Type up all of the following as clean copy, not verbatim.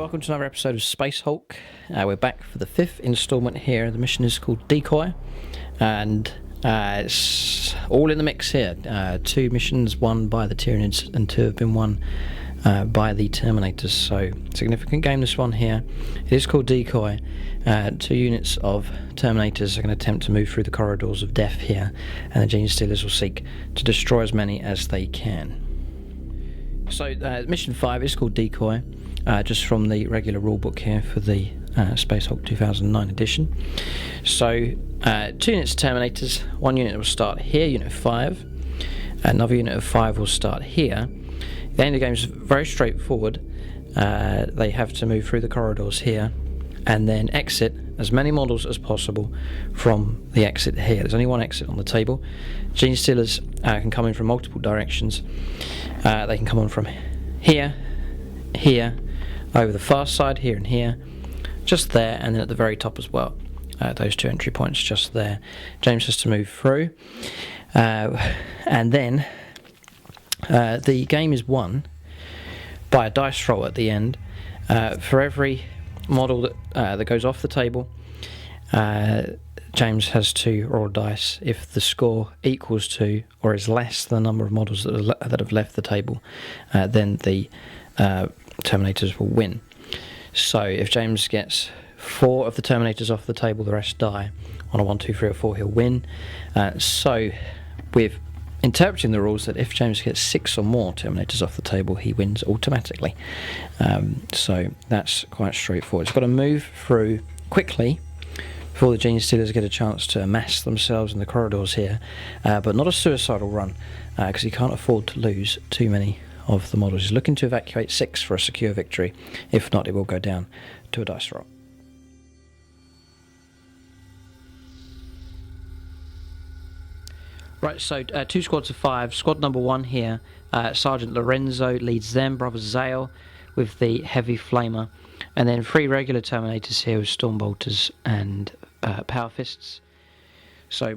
welcome to another episode of Space Hulk. We're back for the 5th instalment here. The mission is called DECOY, and it's all in the mix here. 2 missions won by the Tyranids and 2 have been won by the Terminators, so significant game this one here. It is called DECOY. 2 units of Terminators are going to attempt to move through the corridors of death here, and the Gene Stealers will seek to destroy as many as they can. So mission 5 is called DECOY, just from the regular rulebook here for the Space Hulk 2009 edition. So 2 units of Terminators, 1 unit will start here, unit 5, another unit of 5 will start here. The end of the game is very straightforward. They have to move through the corridors here and then exit as many models as possible from the exit here. There's only 1 exit on the table. Gene Stealers can come in from multiple directions. They can come on from here, here, over the far side, here and here, just there, and then at the very top as well. Those 2 entry points just there. James has to move through, and then the game is won by a dice roll at the end. For every model that goes off the table, James has to roll dice. If the score equals to or is less than the number of models that have left the table, then the Terminators will win. So if James gets 4 of the Terminators off the table, the rest die. On a 1, 2, 3 or 4 he'll win. So we've interpreting the rules that if James gets 6 or more Terminators off the table, he wins automatically. So that's quite straightforward. He's got to move through quickly before the Gene Stealers get a chance to amass themselves in the corridors here, but not a suicidal run, because he can't afford to lose too many of the models. He's looking to evacuate 6 for a secure victory. If not, it will go down to a dice roll. Right, so 2 squads of 5. Squad number 1 here, Sergeant Lorenzo leads them, Brother Zale with the heavy flamer, and then 3 regular Terminators here with Stormbolters and Power Fists. So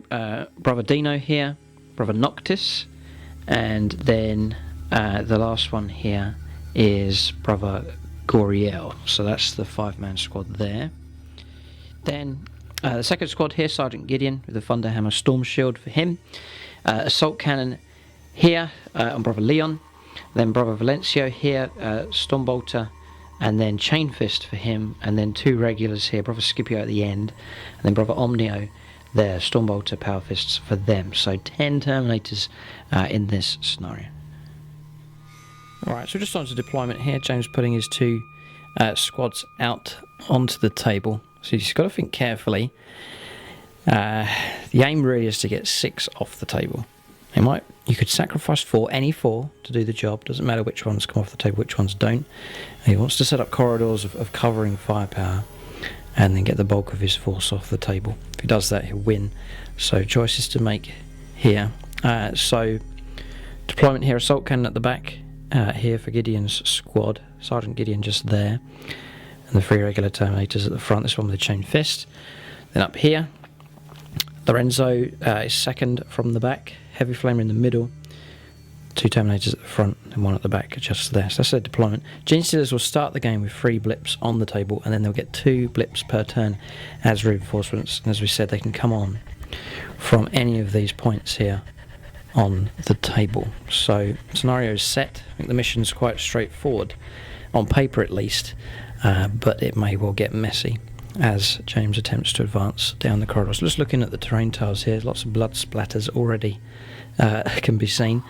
Brother Dino here, Brother Noctis, and then the last one here is Brother Goriel. So that's the 5-man squad there. Then the second squad here, Sergeant Gideon with the Thunderhammer Storm Shield for him. Assault Cannon here on Brother Leon. Then Brother Valencio here, Stormbolter, and then Chain Fist for him. And then 2 regulars here, Brother Scipio at the end. And then Brother Omnio there, Stormbolter, Power Fists for them. So 10 Terminators in this scenario. Alright, so just on to deployment here. James putting his 2 squads out onto the table. So you've got to think carefully. The aim really is to get 6 off the table. You could sacrifice 4, any 4, to do the job. Doesn't matter which ones come off the table, which ones don't. And he wants to set up corridors of covering firepower and then get the bulk of his force off the table. If he does that, he'll win. So choices to make here. So deployment here, assault cannon at the back here for Gideon's squad. Sergeant Gideon just there. And the 3 regular Terminators at the front, this one with the Chain Fist. Then up here, Lorenzo is second from the back, heavy flamer in the middle, 2 Terminators at the front and 1 at the back just there. So that's their deployment. Gene Stealers will start the game with 3 blips on the table, and then they'll get 2 blips per turn as reinforcements. And as we said, they can come on from any of these points here on the table. So scenario is set. I think the mission's quite straightforward, on paper at least. But it may well get messy as James attempts to advance down the corridors. Just looking at the terrain tiles here, lots of blood splatters already can be seen,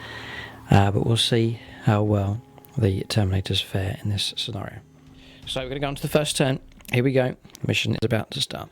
but we'll see how well the Terminators fare in this scenario. So we're going to go on to the first turn. Here we go. The mission is about to start.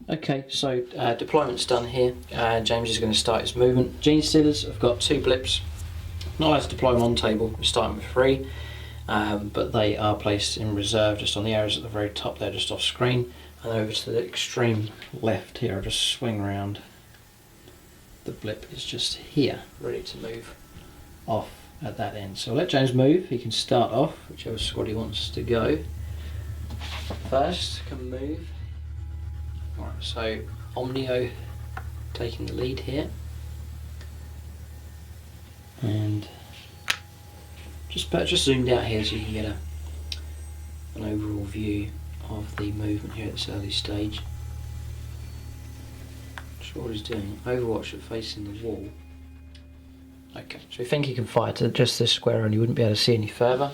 Okay, so deployment's done here. James is going to start his movement. Gene Stealers have got 2 blips. Not allowed to deploy them on table, we're starting with 3. But they are placed in reserve just on the areas at the very top there, just off screen. And over to the extreme left here, I'll just swing around. The blip is just here, ready to move off at that end. So I'll let James move, he can start off, whichever squad he wants to go. First, can move. Alright, so Omnio taking the lead here. And just zoomed out here so you can get an overall view of the movement here at this early stage. Not sure what he's doing. Overwatch at facing the wall. Okay, so we think he can fire to just this square and you wouldn't be able to see any further.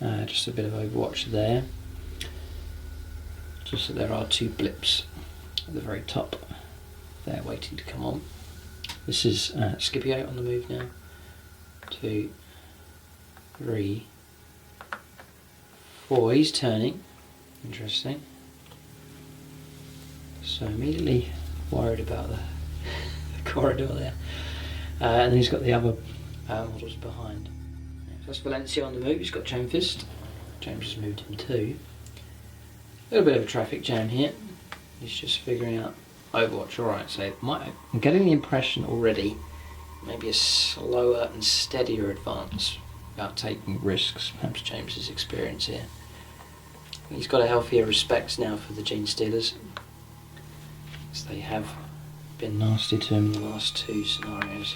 Just a bit of Overwatch there. Just that there are 2 blips at the very top there waiting to come on. This is Scipio on the move now. 2, 3, 4. He's turning. Interesting. So immediately worried about the corridor there. And then he's got the other models behind. So that's Valencia on the move. He's got Chain Fist. James has moved him too. A little bit of a traffic jam here. He's just figuring out Overwatch. Alright, so I'm getting the impression already maybe a slower and steadier advance without taking risks. Perhaps James's experience here. He's got a healthier respect now for the Gene Stealers, as they have been nasty to him in the last 2 scenarios.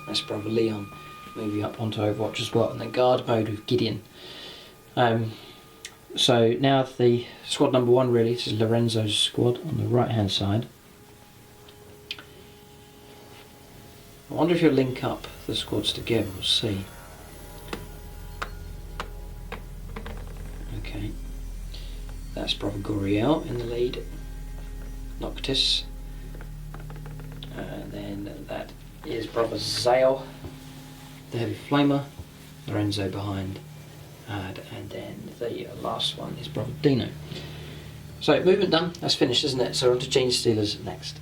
That's brother Leon moving up onto Overwatch as well, and then guard mode with Gideon. So now the squad number 1 really, this is Lorenzo's squad on the right hand side. I wonder if you'll link up the squads together, we'll see. Okay, that's brother Goriel in the lead, Noctis, and then that is brother Zale, the heavy flamer, Lorenzo behind. And then the last one is brother Dino. So movement done, that's finished, isn't it? So on to Gene Stealers next.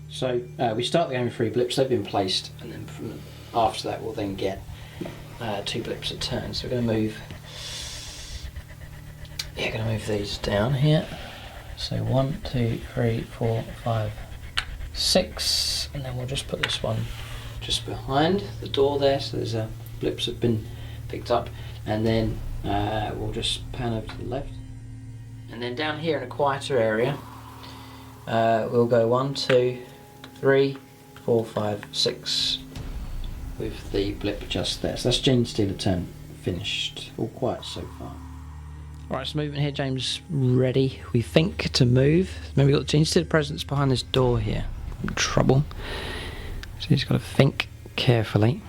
So we start the game with 3 blips, they've been placed, and then from after that we'll then get 2 blips a turn. So we're going to move these down here. So 1, 2, 3, 4, 5, 6, and then we'll just put this one just behind the door there, so there's blips have been picked up, and then we'll just pan over to the left, and then down here in a quieter area we'll go 1, 2, 3, 4, 5, 6 with the blip just there. So that's Gene Stealer turn finished. All quiet so far. Alright, so movement here. James ready, we think, to move. Remember, we've got Gene Stealer presence behind this door here. Trouble. So he's got to think carefully.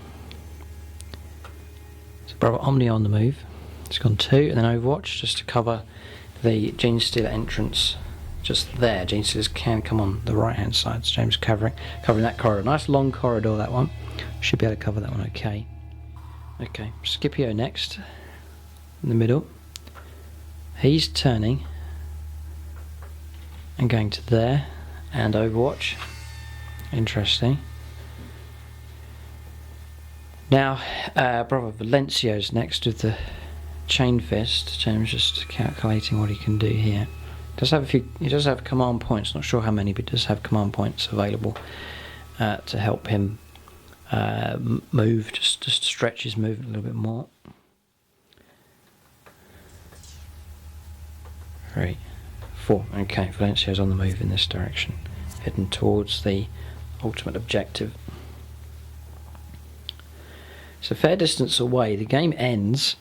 Brother Omni on the move. It's gone 2, and then Overwatch just to cover the Gene Stealer entrance just there. Gene Stealers can come on the right hand side, so James covering that corridor. Nice long corridor, that one. Should be able to cover that one okay. Okay, Scipio next in the middle. He's turning and going to there, and Overwatch. Interesting. Now, brother Valencio's next with the Chain Fist. James just calculating what he can do here. He does have command points. Not sure how many, but he does have command points available to help him move, just to stretch his movement a little bit more. 3, 4. Okay, Valencio's on the move in this direction, heading towards the ultimate objective. So fair distance away. The game ends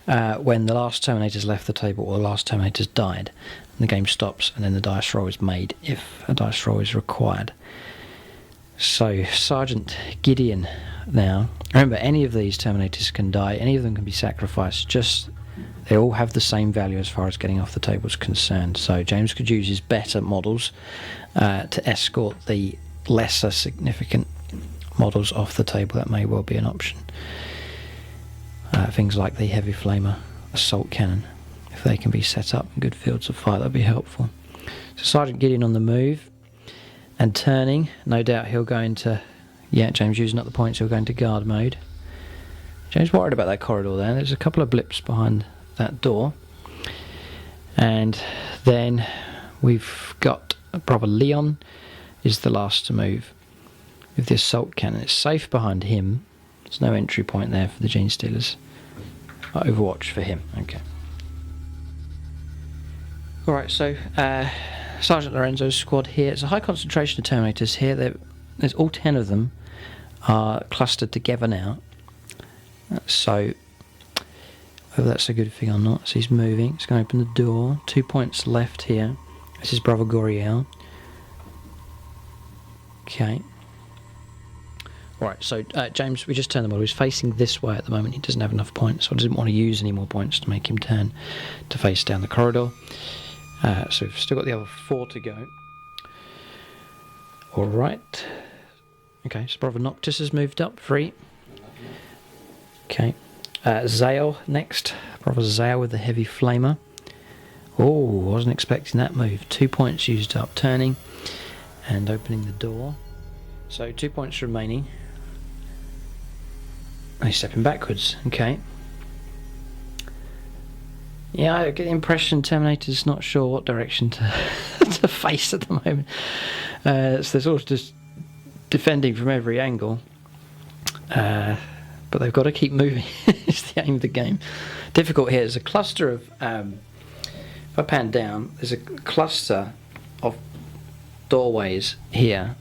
when the last Terminator's left the table or the last Terminator's died. And the game stops, and then the dice roll is made if a dice roll is required. So Sergeant Gideon now. Remember, any of these Terminators can die. Any of them can be sacrificed. Just they all have the same value as far as getting off the table is concerned. So James could use his better models to escort the lesser significant models off the table. That may well be an option. Things like the heavy flamer assault cannon, if they can be set up in good fields of fire, that'd be helpful. So Sergeant Gideon on the move and turning. No doubt he'll go into... Yeah, James using up the points, he'll go into guard mode. James worried about that corridor there. There's a couple of blips behind that door. And then we've got Brother Leon is the last to move with the assault cannon. It's safe behind him. There's no entry point there for the Gene Stealers. Overwatch for him. Okay. Alright, so Sergeant Lorenzo's squad here. It's a high concentration of Terminators here. There's all 10 of them are clustered together now. So whether that's a good thing or not. So he's moving. He's going to open the door. 2 points left here. This is Brother Goriel. Okay. Alright, so James, we just turned the model. He's facing this way at the moment. He doesn't have enough points, so I didn't want to use any more points to make him turn to face down the corridor. So we've still got the other 4 to go. Alright. Okay, so Brother Noctis has moved up. 3. Okay. Zale next. Brother Zale with the heavy flamer. Oh, wasn't expecting that move. 2 points used up. Turning and opening the door. So 2 points remaining. He's stepping backwards. Okay. Yeah, I get the impression Terminator's not sure what direction to to face at the moment. So they're sort of just defending from every angle. But they've got to keep moving. It's the aim of the game. Difficult here. There's a cluster of... if I pan down, there's a cluster of doorways here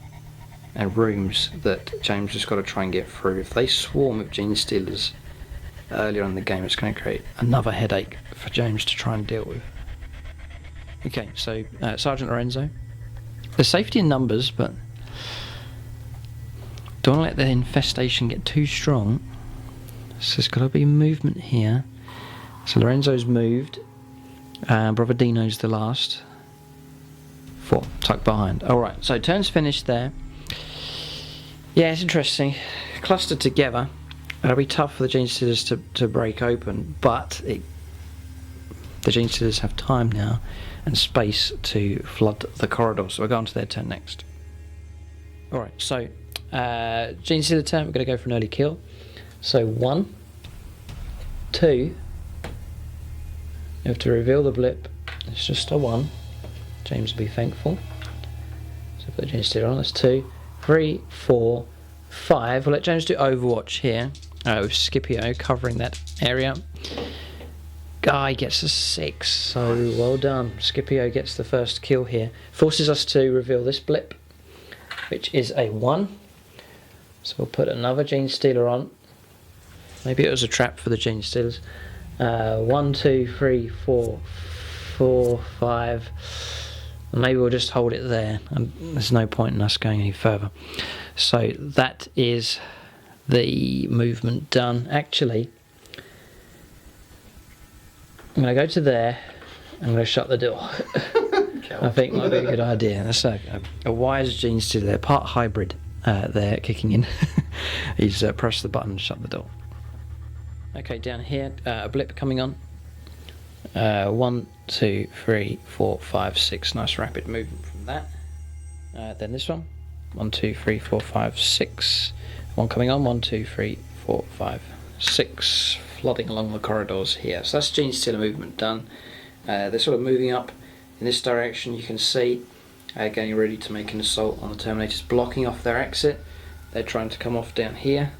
and rooms that James has got to try and get through. If they swarm with Gene Stealers earlier in the game, it's going to create another headache for James to try and deal with. Okay, so Sergeant Lorenzo. There's safety in numbers, but don't let the infestation get too strong. So there's got to be movement here. So Lorenzo's moved. Brother Dino's the last. 4, tucked behind. Alright, so turn's finished there. Yeah, it's interesting. Clustered together. It'll be tough for the Gene Stealers to break open, but the Gene Stealers have time now and space to flood the corridor, so we'll go on to their turn next. Alright, so Gene Stealer turn, we're going to go for an early kill. So 1, 2, you have to reveal the blip. It's just a 1. James will be thankful. So put the Gene Stealer on, that's 2, 3, 4, 5. We'll let James do Overwatch here. With Scipio covering that area. Guy gets a 6, so well done. Scipio gets the first kill here. Forces us to reveal this blip, which is a 1. So we'll put another Gene Stealer on. Maybe it was a trap for the Gene Stealers. 1, 2, 3, 4, 5. Maybe we'll just hold it there, and there's no point in us going any further. So that is the movement done. Actually, I'm going to go to there. I'm going to shut the door. I think might be a good idea. That's a wise Gene Stealer there, part hybrid there kicking in. He's pressed the button and shut the door. Okay, down here, a blip coming on. 1, 2, 3, 4, 5, 6. Nice rapid movement from that. Then this one. 1, 2, 3, 4, 5, 6. One coming on. 1, 2, 3, 4, 5, 6. Flooding along the corridors here. So that's Gene Stealer movement done. They're sort of moving up in this direction. You can see getting ready to make an assault on the Terminators, blocking off their exit. They're trying to come off down here.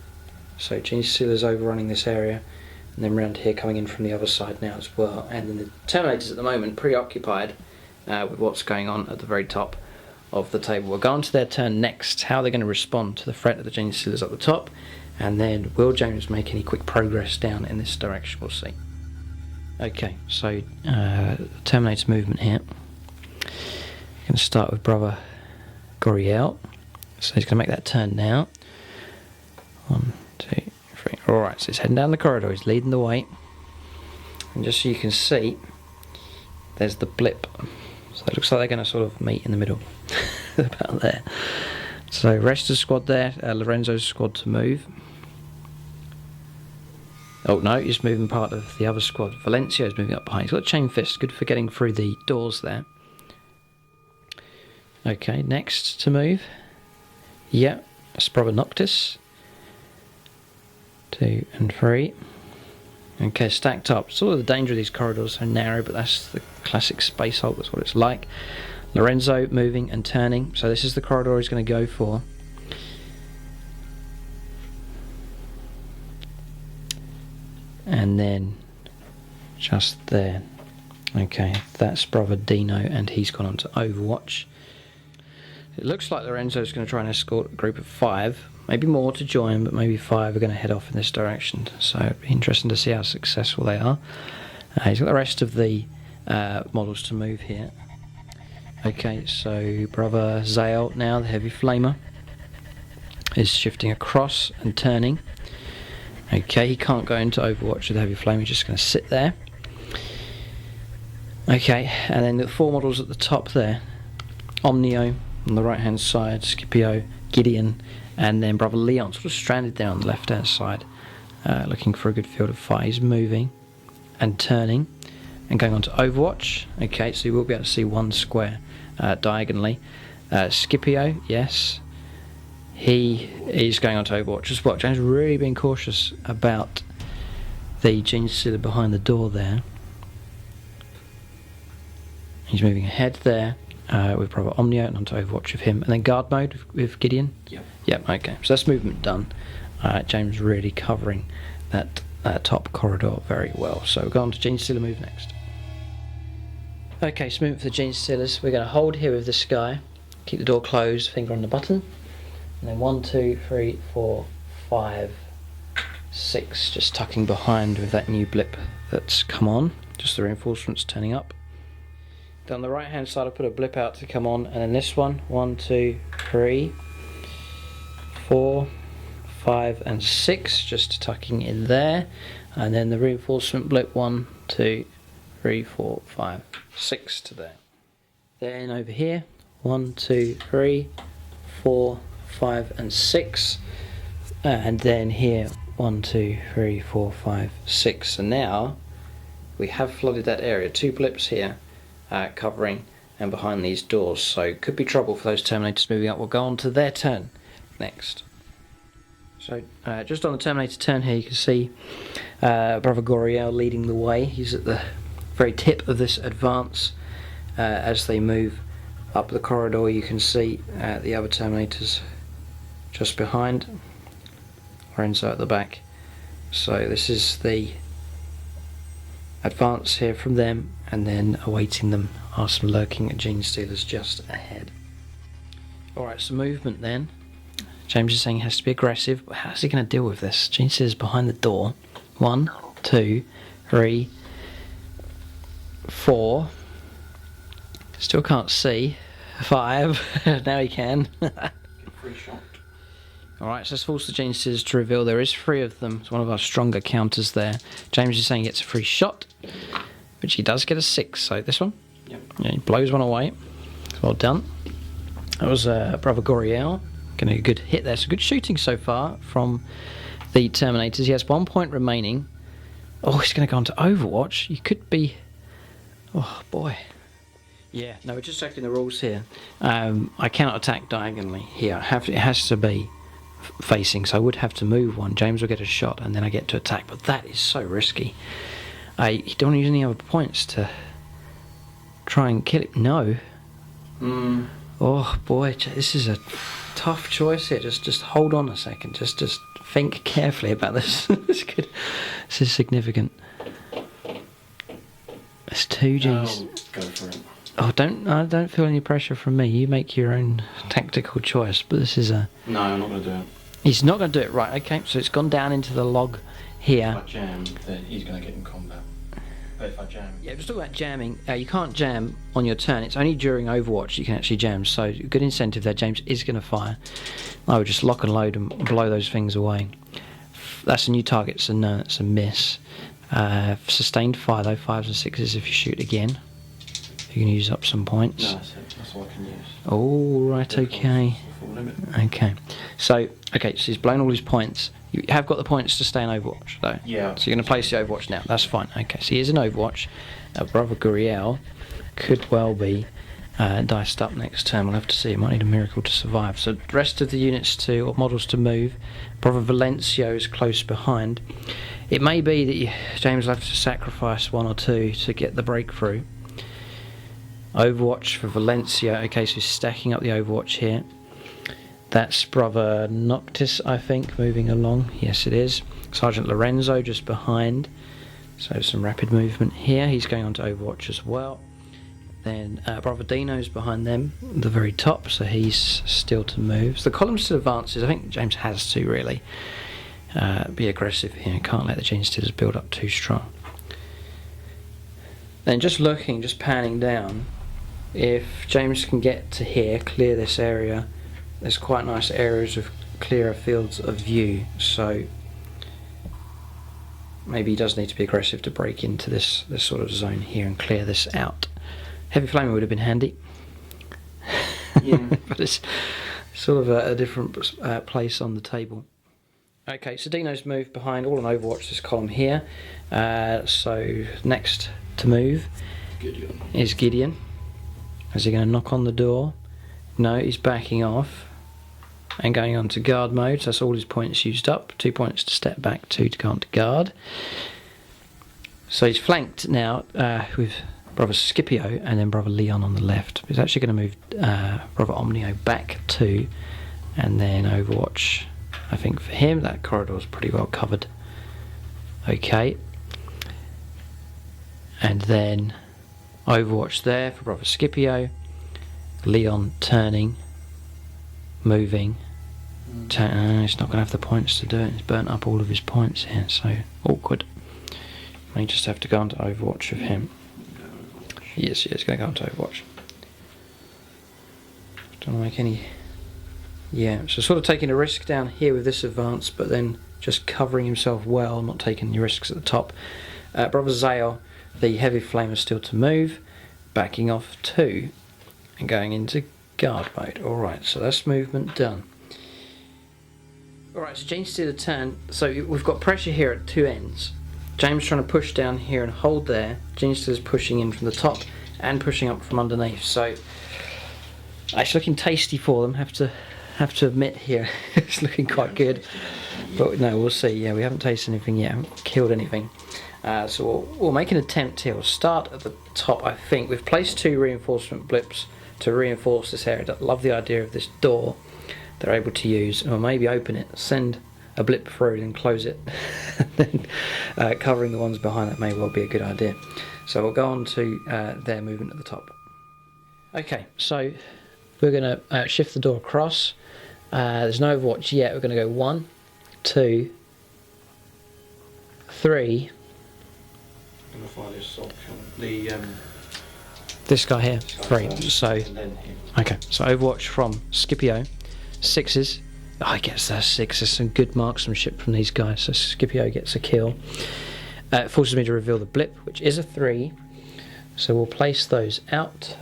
So Gene Stealer's overrunning this area, and then round here coming in from the other side now as well. And then the Terminators at the moment preoccupied with what's going on at the very top of the table. We'll go on to their turn next, how they're going to respond to the threat of the Gene Stealers at the top, and then will James make any quick progress down in this direction? We'll see. Okay, so Terminator movement here. Going to start with Brother Goriel. So he's going to make that turn now. 1, 2, 3. Alright, so he's heading down the corridor. He's leading the way. And just so you can see, there's the blip. So it looks like they're going to sort of meet in the middle. About there. So rest of the squad there. Lorenzo's squad to move. Oh no, he's moving part of the other squad. Valencio's moving up behind. He's got a chain fist. Good for getting through the doors there. Okay, next to move. Yeah, that's Brother Noctis. 2 and 3. Okay, stacked up. Sort of the danger of these corridors are narrow, but that's the classic Space Hulk, that's what it's like. Lorenzo moving and turning, so this is the corridor he's going to go for. And then just there. Okay, that's Brother Dino, and he's gone on to Overwatch. It looks like Lorenzo's going to try and escort a group of 5, maybe more to join, but maybe 5 are going to head off in this direction. So it'd be interesting to see how successful they are. He's got the rest of the models to move here. Okay, so Brother Zale now, the Heavy Flamer, is shifting across and turning. Okay, he can't go into Overwatch with the Heavy Flamer, he's just going to sit there. Okay, and then the 4 models at the top there. Omnio on the right hand side, Scipio, Gideon, and then Brother Leon sort of stranded there on the left hand side, looking for a good field of fire. He's moving and turning and going on to Overwatch. Okay, so you will be able to see 1 square diagonally. Scipio, yes, he is going on to Overwatch as well. James really being cautious about the Gene Stealer behind the door there. He's moving ahead there with Brother Omnio and onto Overwatch with him. And then guard mode with Gideon? Yep, okay. So that's movement done. James really covering that top corridor very well. So we'll go on to Gene Stealer move next. Okay, so movement for the Gene Stealers. We're going to hold here with this guy. Keep the door closed, finger on the button. And then 1, 2, 3, 4, 5, 6. Just tucking behind with that new blip that's come on. Just the reinforcements turning up. Down the right hand side I put a blip out to come on, and then this one, 1, 2, 3, 4, 5 and 6, just tucking in there, and then the reinforcement blip 1, 2, 3, 4, 5, 6 to there. Then over here, 1, 2, 3, 4, 5 and 6, and then here 1, 2, 3, 4, 5, 6, and now we have flooded that area. 2 blips here. Covering and behind these doors, so could be trouble for those Terminators moving up. We'll go on to their turn next. So just on the Terminator turn here, you can see Brother Goriel leading the way. He's at the very tip of this advance. As they move up the corridor, you can see the other Terminators just behind, Lorenzo at the back. So this is the advance here from them, and then awaiting them are some lurking Gene Stealers just ahead. Alright, so movement then. James is saying he has to be aggressive, but how's he going to deal with this? Gene Stealers behind the door. 1, 2, 3, 4. Still can't see. 5. Now he can. Free shot. Alright, so let's force the Gene Stealers to reveal there is 3 of them. It's one of our stronger counters there. James is saying he gets a free shot, which he does get a 6. So this one? Yep. Yeah, he blows one away. Well done. That was Brother Goriel. Getting a good hit there. So good shooting so far from the Terminators. He has 1 point remaining. Oh, he's going to go on to Overwatch. You could be... Oh, boy. Yeah, no, we're just checking the rules here. I cannot attack diagonally here. It has to be facing, so I would have to move 1. James will get a shot, and then I get to attack. But that is so risky. You don't want to use any other points to try and kill it. No. Oh boy, this is a tough choice here. Just hold on a second. Just think carefully about this. This is significant. It's 2 Gs. Go for it. Oh, I don't feel any pressure from me. You make your own tactical choice. But this is a... No, I'm not going to do it. He's not going to do it. Right, okay. So it's gone down into the log here. If I jam, then he's going to get in combat. But if I jam... Yeah, just talk about jamming. You can't jam on your turn. It's only during Overwatch you can actually jam. So good incentive there. James is going to fire. I would just lock and load and blow those things away. That's a new target, so no, that's a miss. Sustained fire though, 5s and 6s if you shoot again. You can use up some points. No, that's it. That's all I can use. Oh, right, okay. Full limit. Okay. So he's blown all his points. You have got the points to stay in Overwatch, though. Yeah. So you're going to place the Overwatch now. That's fine. Okay, so he is in Overwatch. Brother Guriel could well be diced up next turn. We'll have to see. It might need a miracle to survive. So the rest of the units or models to move. Brother Valencio is close behind. It may be that James will have to sacrifice 1 or 2 to get the breakthrough. Overwatch for Valencio. Okay, so he's stacking up the Overwatch here. That's Brother Noctis, I think, moving along. Yes, it is. Sergeant Lorenzo just behind. So some rapid movement here. He's going on to Overwatch as well. Then Brother Dino's behind them, the very top, so he's still to move. So the column still advances. I think James has to really be aggressive here. Can't let the gene stealers build up too strong. Then just looking, just panning down, if James can get to here, clear this area, there's quite nice areas of clearer fields of view, so maybe he does need to be aggressive to break into this sort of zone here and clear this out. Heavy flamer would have been handy. Yeah. But it's sort of a different place on the table. Okay, so Dino's moved behind, all on Overwatch, this column here. So next to move is Gideon. Is he going to knock on the door? No, he's backing off and going on to guard mode. So that's all his points used up. 2 points to step back, 2 to go on to guard. So he's flanked now with Brother Scipio and then Brother Leon on the left. He's actually going to move Brother Omnio back 2 and then Overwatch. I think for him that corridor's pretty well covered. Okay. And then Overwatch there for Brother Scipio. Leon turning, moving. He's not going to have the points to do it. He's burnt up all of his points here, so awkward. May just have to go on to Overwatch of him. Yes, he is going to go on to Overwatch. Don't want to make any... Yeah, so sort of taking a risk down here with this advance, but then just covering himself well, not taking any risks at the top. Brother Zale, the heavy flamer still to move, backing off 2 and going into guard mode. Alright, so that's movement done. Alright, so James did a turn. So we've got pressure here at 2 ends. James trying to push down here and hold there. James is pushing in from the top and pushing up from underneath. So it's looking tasty for them. Have to admit here, it's looking quite good. But no, we'll see. Yeah, we haven't tasted anything yet. Haven't killed anything. So we'll make an attempt here. We'll start at the top. I think we've placed 2 reinforcement blips to reinforce this area. I love the idea of this door they're able to use, or maybe open it, send a blip through, then close it. Then covering the ones behind that may well be a good idea. So we'll go on to their movement at the top. Okay, so we're going to shift the door across. There's no Overwatch yet. We're going to go 1, 2, 3. I'm going to fire this option. This guy here, 3. So okay, so Overwatch from Scipio, 6s. Oh, I guess that's 6. There's some good marksmanship from these guys. So Scipio gets a kill. It forces me to reveal the blip, which is a 3. So we'll place those out.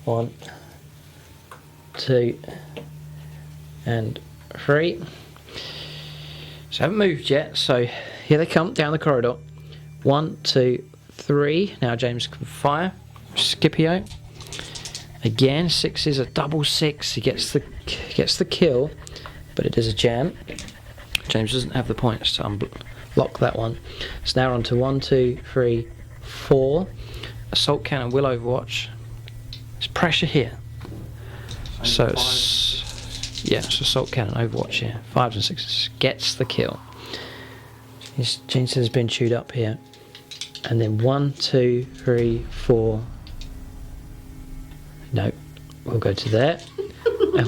1, 2, and 3. So haven't moved yet. So here they come down the corridor. 1, 2, 3. Now James can fire. Scipio. Again, 6 is a double 6. He gets the kill, but it is a jam. James doesn't have the points to unlock that one. So now we're on to 1, 2, 3, 4. Assault cannon will Overwatch. There's pressure here. So it's, yeah, it's assault cannon Overwatch here. 5s and 6s gets the kill. His James has been chewed up here. And then 1, 2, 3, 4. No, we'll go to there. And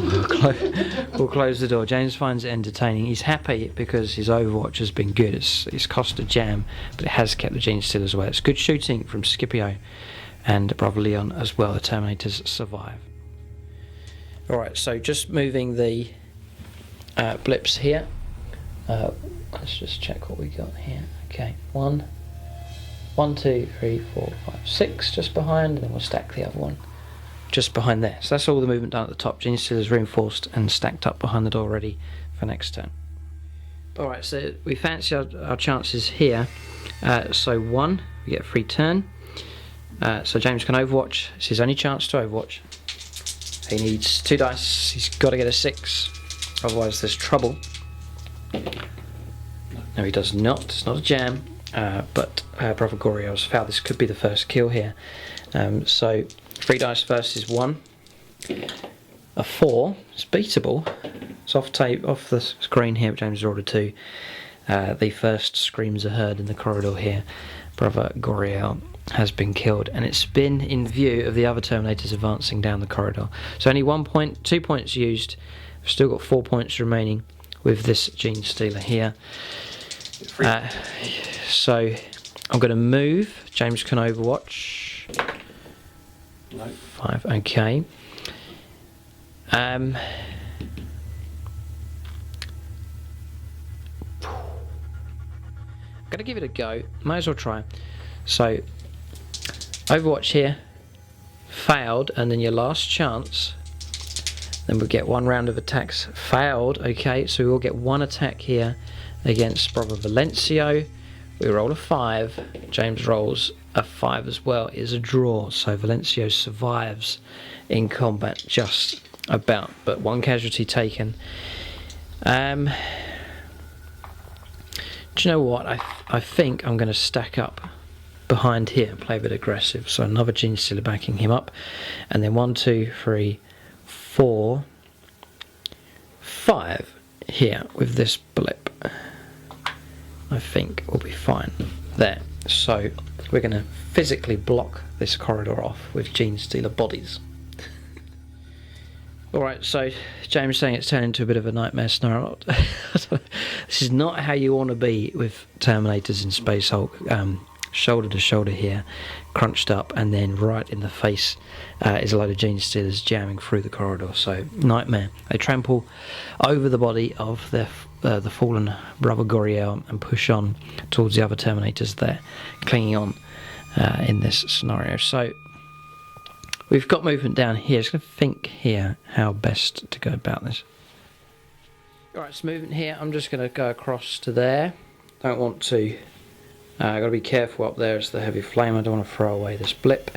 we'll close the door. James finds it entertaining. He's happy because his Overwatch has been good. It's cost a jam, but it has kept the gene stealers away. It's good shooting from Scipio and Brother Leon as well. The Terminators survive. Alright, so just moving the blips here. Let's just check what we got here. Okay, 1, 2, 3, 4, 5, 6 just behind, and then we'll stack the other one just behind there. So that's all the movement done at the top. Gene stealers reinforced and stacked up behind the door ready for next turn. Alright, so we fancy our chances here. So 1, we get a free turn. So James can overwatch. It's his only chance to overwatch. He needs 2 dice. He's got to get a 6, otherwise there's trouble. No, he does not. It's not a jam. But Brother Goriel's foul. This could be the first kill here. So 3 dice versus 1. A 4. It's beatable. It's off the screen here. James has ordered 2. The first screams are heard in the corridor here. Brother Goriel has been killed, and it's been in view of the other Terminators advancing down the corridor. So only 1 point, 2 points used. We've still got 4 points remaining with this Gene Stealer here. So I'm going to move. James can overwatch. No. 5. Okay. I'm going to give it a go. Might as well try. So overwatch here. Failed, and then your last chance. Then we'll get 1 round of attacks. Failed. Okay, so we will get 1 attack here against Brother Valencio. We roll a 5. James rolls a 5 as well. It is a draw, so Valencio survives in combat just about, but 1 casualty taken. Do you know what? I think I'm going to stack up behind here and play a bit aggressive. So another Gene Stealer backing him up, and then 1, 2, 3, 4, 5 here with this blip. I think we'll be fine there. So we're going to physically block this corridor off with Gene Stealer bodies. Alright, so James saying it's turned into a bit of a nightmare scenario. This is not how you want to be with Terminators in Space Hulk. Shoulder to shoulder here, crunched up, and then right in the face is a load of Gene Stealers jamming through the corridor. So nightmare. They trample over the body of the fallen Brother Goriel and push on towards the other Terminators there, clinging on in this scenario. So we've got movement down here. Just going to think here how best to go about this. Alright, so movement here. I'm just going to go across to there. Don't want to. I've got to be careful up there. It's the heavy flame. I don't want to throw away this blip.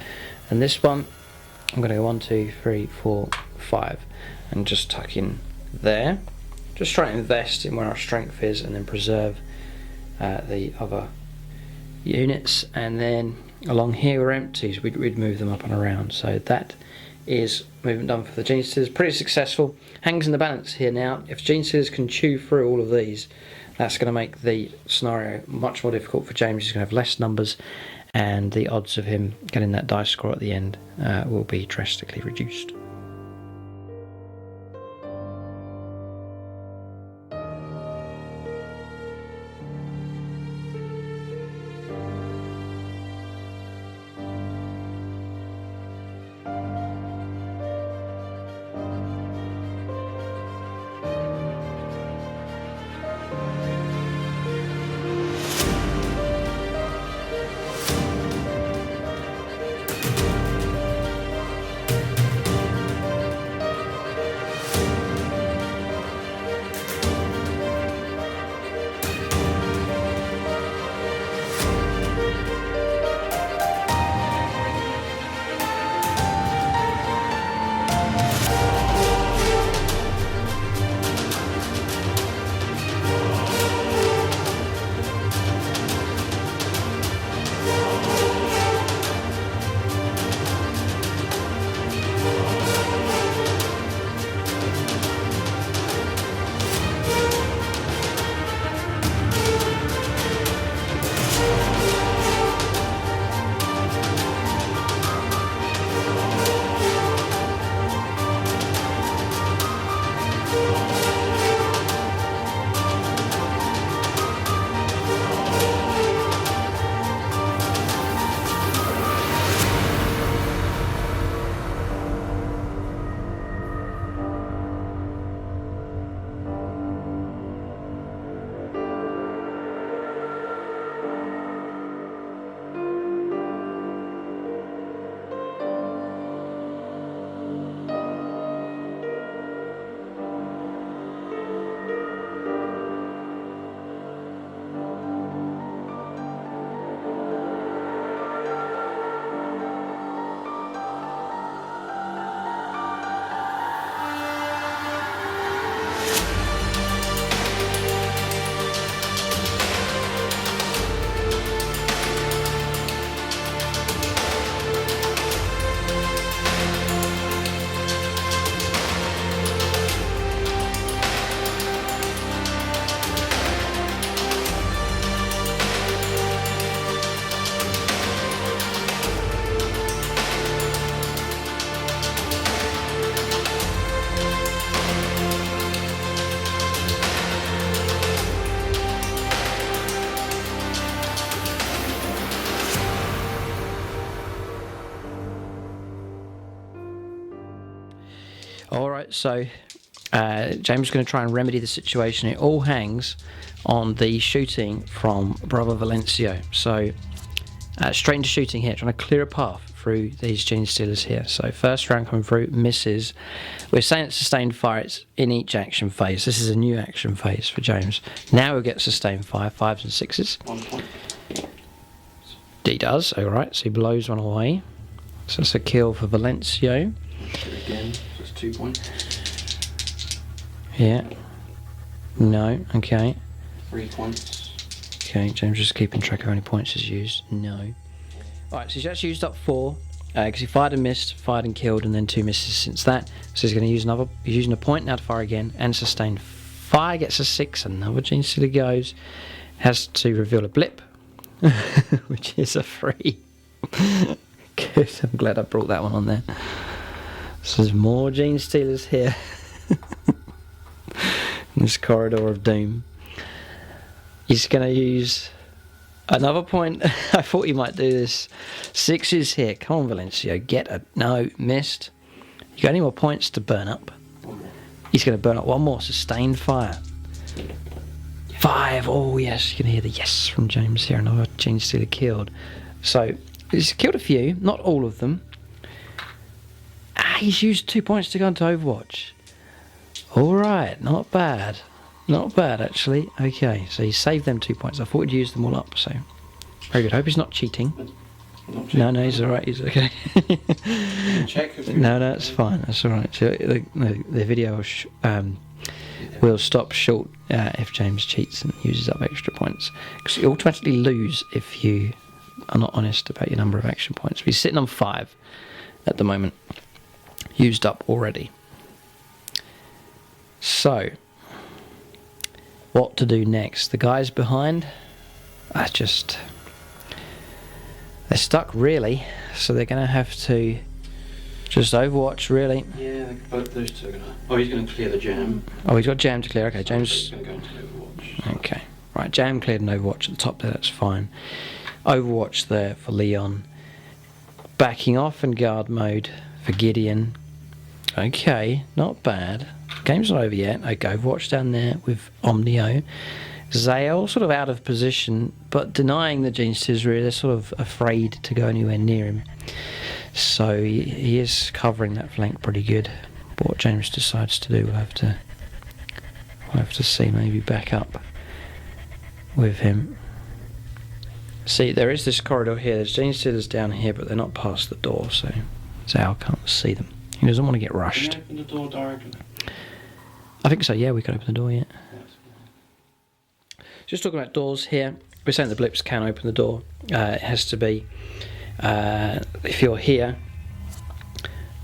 And this one, I'm going to go 1, 2, 3, 4, 5, and just tuck in there. Just try to invest in where our strength is, and then preserve the other units. And then along here we're empty, so we'd move them up and around. So that is movement done for the Gene Stealers. Pretty successful. Hangs in the balance here now. If Gene Stealers can chew through all of these, that's going to make the scenario much more difficult for James. He's going to have less numbers, and the odds of him getting that dice score at the end will be drastically reduced. Alright, so James is going to try and remedy the situation. It all hangs on the shooting from Brother Valencio. So straight into shooting here, trying to clear a path through these gene stealers here. So first round coming through, misses. We're saying it's sustained fire, it's in each action phase. This is a new action phase for James. Now we'll get sustained fire, 5s and 6s. 1 point. He does, alright, so he blows one away. So that's a kill for Valencio. Shoot again, so it's 2 points. Yeah. No, okay. 3 points. Okay, James just keeping track of how many points he's used. No. Alright, so he's actually used up 4, because he fired and missed, fired and killed, and then 2 misses since that. So he's going to use another, he's using a point now to fire again, and sustain fire, gets a 6, another gene stealer goes, has to reveal a blip, which is a 3. Good, I'm glad I brought that one on there. So there's more gene stealers here. In this corridor of doom. He's going to use another point. I thought he might do this. 6s here. Come on, Valencio. Get a... No, missed. You got any more points to burn up? 1 more. He's going to burn up 1 more. Sustained fire. 5. Oh, yes. You can hear the yes from James here. Another gene stealer killed. So, he's killed a few. Not all of them. He's used 2 points to go into Overwatch. Alright, not bad. Not bad, actually. Okay, so he saved them 2 points. I thought he'd use them all up, so... Very good. Hope he's not cheating. No, he's alright. He's okay. Check. No, it's fine. That's alright. So the video will stop short if James cheats and uses up extra points. Because you automatically lose if you are not honest about your number of action points. He's sitting on 5 at the moment. Used up already. So, what to do next? The guys behind are just... They're stuck, really. So they're going to have to just Overwatch, really. Yeah, both those two are going to... Oh, he's going to clear the jam. Oh, he's got jam to clear. Okay, So James... he's going to go into Overwatch. Okay. Right, jam cleared and Overwatch at the top there. That's fine. Overwatch there for Leon. Backing off in guard mode for Gideon. Okay, not bad. Game's not over yet. Okay, Overwatch down there with Omnio. Zale sort of out of position, but denying the gene stealers really. They're sort of afraid to go anywhere near him. So he is covering that flank pretty good. But what James decides to do, we'll have to see. Maybe back up with him. See, there is this corridor here. There's gene stealers down here, but they're not past the door, so Zale can't see them. He doesn't want to get rushed. Can you open the door directly? I think so, yeah, we can open the door, yeah. Just talking about doors here, we're saying the blips can open the door. It has to be, if you're here,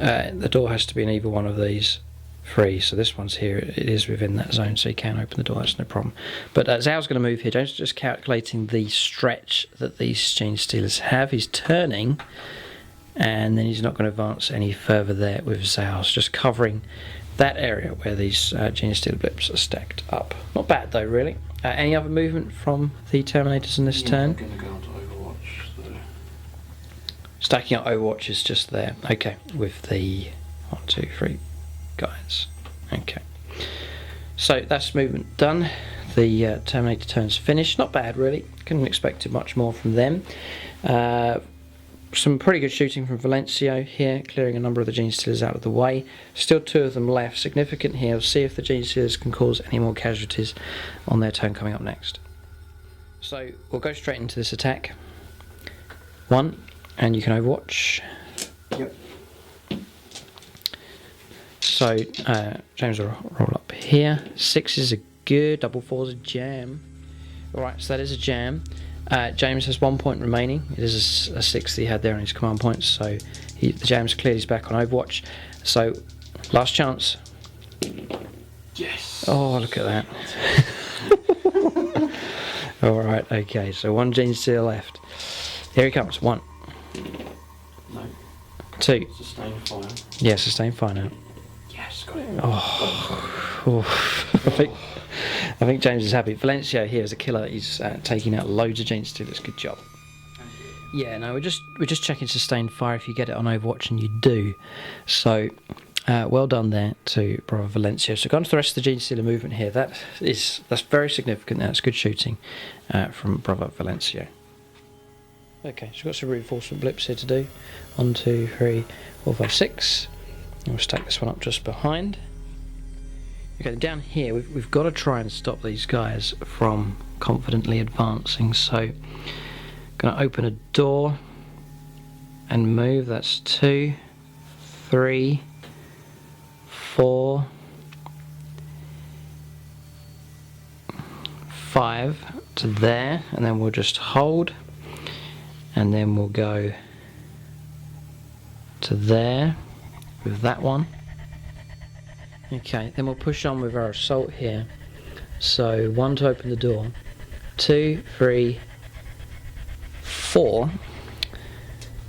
the door has to be in either one of these 3. So this one's here, it is within that zone, so you can open the door, that's no problem. But Zhao's going to move here. James is just calculating the stretch that these gene stealers have. He's turning, and then he's not going to advance any further there with Zhao. So just covering that area where these gene stealer blips are stacked up. Not bad though, really. Any other movement from the Terminators in this turn? I'm going to go on to Overwatch. So. Stacking up Overwatch is just there. Okay, with the 1, 2, 3 guys. Okay. So that's movement done. The Terminator turn's finished. Not bad, really. Couldn't expect much more from them. Some pretty good shooting from Valencio here, clearing a number of the gene stealers out of the way. Still 2 of them left. Significant here. We'll see if the gene stealers can cause any more casualties on their turn coming up next. So we'll go straight into this attack. 1, and you can Overwatch. Yep. So James will roll up here. 6s are good. Double 4's a jam. Alright, so that is a jam. James has 1 point remaining. It is a 6 that he had there on his command points, so the James cleared his back on Overwatch. So, last chance. Yes. Oh, look at that. Alright, okay, so 1 gene stealer left. Here he comes. 1. No. 2. Sustained fire. Yeah, sustained fire now. Yes, got it. I think James is happy. Valencio here is a killer. He's taking out loads of gene stealers. Good job. Yeah, no, we're just checking sustained fire if you get it on Overwatch, and you do. So Well done there to Bravo Valencia. So gone to the rest of the Gene Stealer movement here. That's very significant. That's good shooting from Bravo Valencia. Okay, so we've got some reinforcement blips here to do. 1, 2, 3, 4, 5, 6. And we'll stack this one up just behind. Okay, down here we've got to try and stop these guys from confidently advancing. So, going to open a door and move. That's 2, 3, 4, 5 to there, and then we'll just hold, and then we'll go to there with that one. Okay, then we'll push on with our assault here. So 1 to open the door, 2, 3, 4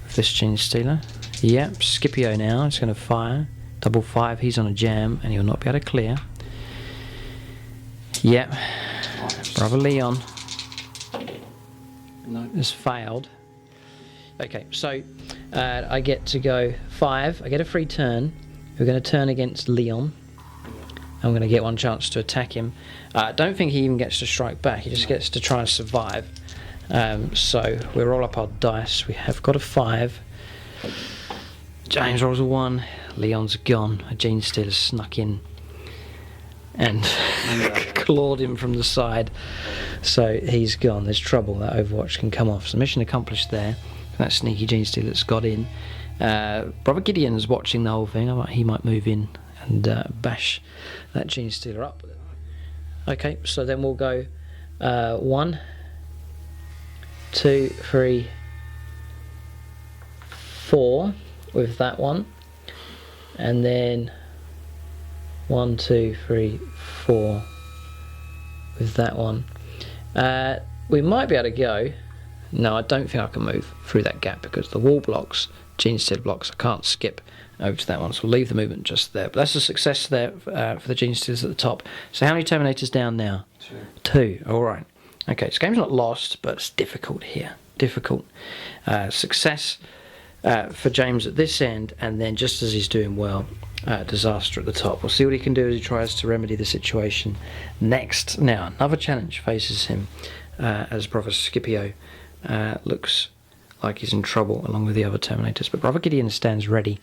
with this Gene Stealer. Yep, Scipio now, it's going to fire. Double 5, he's on a jam and he'll not be able to clear. Yep, Bravo Leon has failed. Okay, so I get to go 5, I get a free turn. We're going to turn against Leon. I'm going to get 1 chance to attack him. I don't think he even gets to strike back, he just gets to try and survive. So we roll up our dice, we have got a 5. James rolls a 1, Leon's gone. A Gene Stealer snuck in and clawed him from the side. So he's gone, there's trouble, that Overwatch can come off. So mission accomplished there. That sneaky Gene Stealer that's got in. Brother Gideon's watching the whole thing. He might move in and bash that Gene Stealer up. Okay, so then we'll go 1, 2, 3, 4 with that one, and then 1, 2, 3, 4 with that one. We might be able to go. No, I don't think I can move through that gap because the wall blocks, Gene Stealer blocks, I can't skip over to that one, so we'll leave the movement just there. But that's a success there for the Gene Stealers at the top. So how many Terminators down now? 2. Alright. Okay, this game's not lost, but it's difficult here. Difficult. Success for James at this end, and then just as he's doing well, disaster at the top. We'll see what he can do as he tries to remedy the situation next. Now, another challenge faces him as Brother Scipio looks like he's in trouble along with the other Terminators, but Brother Gideon stands ready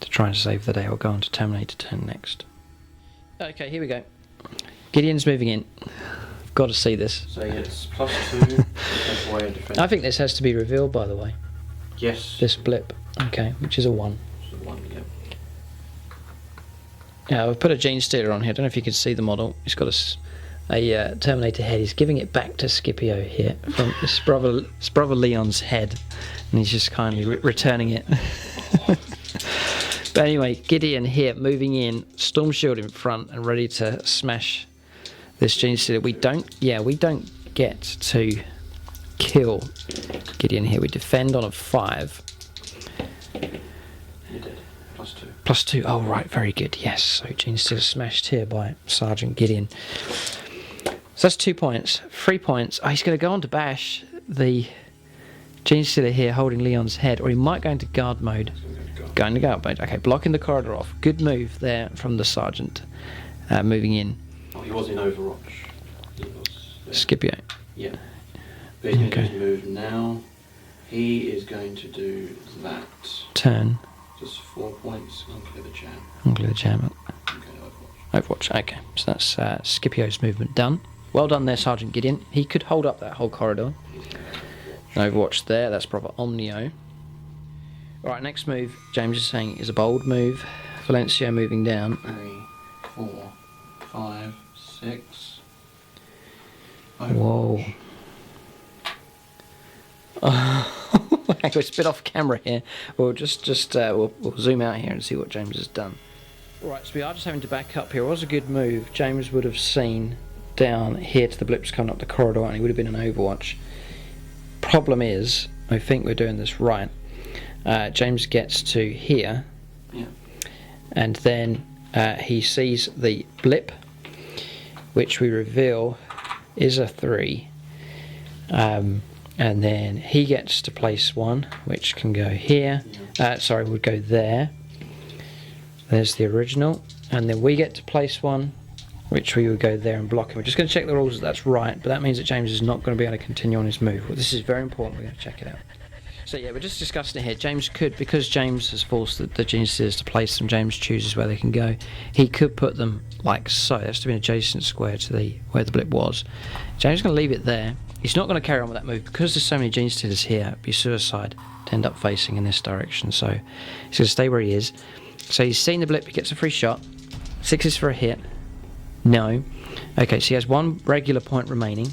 to try and save the day. We'll go on to Terminator turn next. Okay, here we go. Gideon's moving in. Got to see this. So it's +2. I think this has to be revealed, by the way. Yes. This blip. Okay, which is a 1. It's a 1, yep. Yeah, I've put a Gene Stealer on here. I don't know if you can see the model. He's got a Terminator head. He's giving it back to Scipio here from his brother Leon's head, and he's just kindly returning it. But anyway, Gideon here moving in, Storm Shield in front and ready to smash this Gene Stealer. We don't get to kill Gideon here. We defend on a 5. You did. +2. +2. Oh right, very good. Yes. So Gene Stealer smashed here by Sergeant Gideon. So that's 2 points. 3 points. Oh, he's going to go on to bash the Gene Stealer here, holding Leon's head, or he might go into guard mode. Going to guard mode. Okay, blocking the corridor off. Good move there from the sergeant, moving in. Oh, he was in Overwatch. Scipio. Yeah. But he's going to do his move now. He is going to do that. Turn. Just 4 points. Unclear the jam. Unclear the jam. Okay, Overwatch. Overwatch. Okay, so that's Scipio's movement done. Well done there, Sergeant Gideon. He could hold up that whole corridor. Overwatch there. That's proper Omnio. Alright, next move, James is saying, is a bold move. Valencia moving down. 3, 4, 5, 6. Whoa. Oh, we're a bit off camera here. We'll we'll zoom out here and see what James has done. Right, so we are just having to back up here. It was a good move. James would have seen down here to the blips coming up the corridor, and he would have been an Overwatch. Problem is, I think we're doing this right. James gets to here, and then he sees the blip, which we reveal is a 3, and then he gets to place 1, which can go here. Sorry, would go there. There's the original, and then we get to place one, which we would go there and block him. We're just going to check the rules that that's right, but that means that James is not going to be able to continue on his move. Well, this is very important, we're going to check it out. So yeah, we're just discussing it here. James could, because James has forced the Gene Stealers to place them, James chooses where they can go. He could put them like so. It has to be an adjacent square to where the blip was. James is going to leave it there. He's not going to carry on with that move. Because there's so many Gene Stealers here, it'd be suicide to end up facing in this direction. So he's going to stay where he is. So he's seen the blip, he gets a free shot. 6s for a hit. No. Okay, so he has one regular point remaining.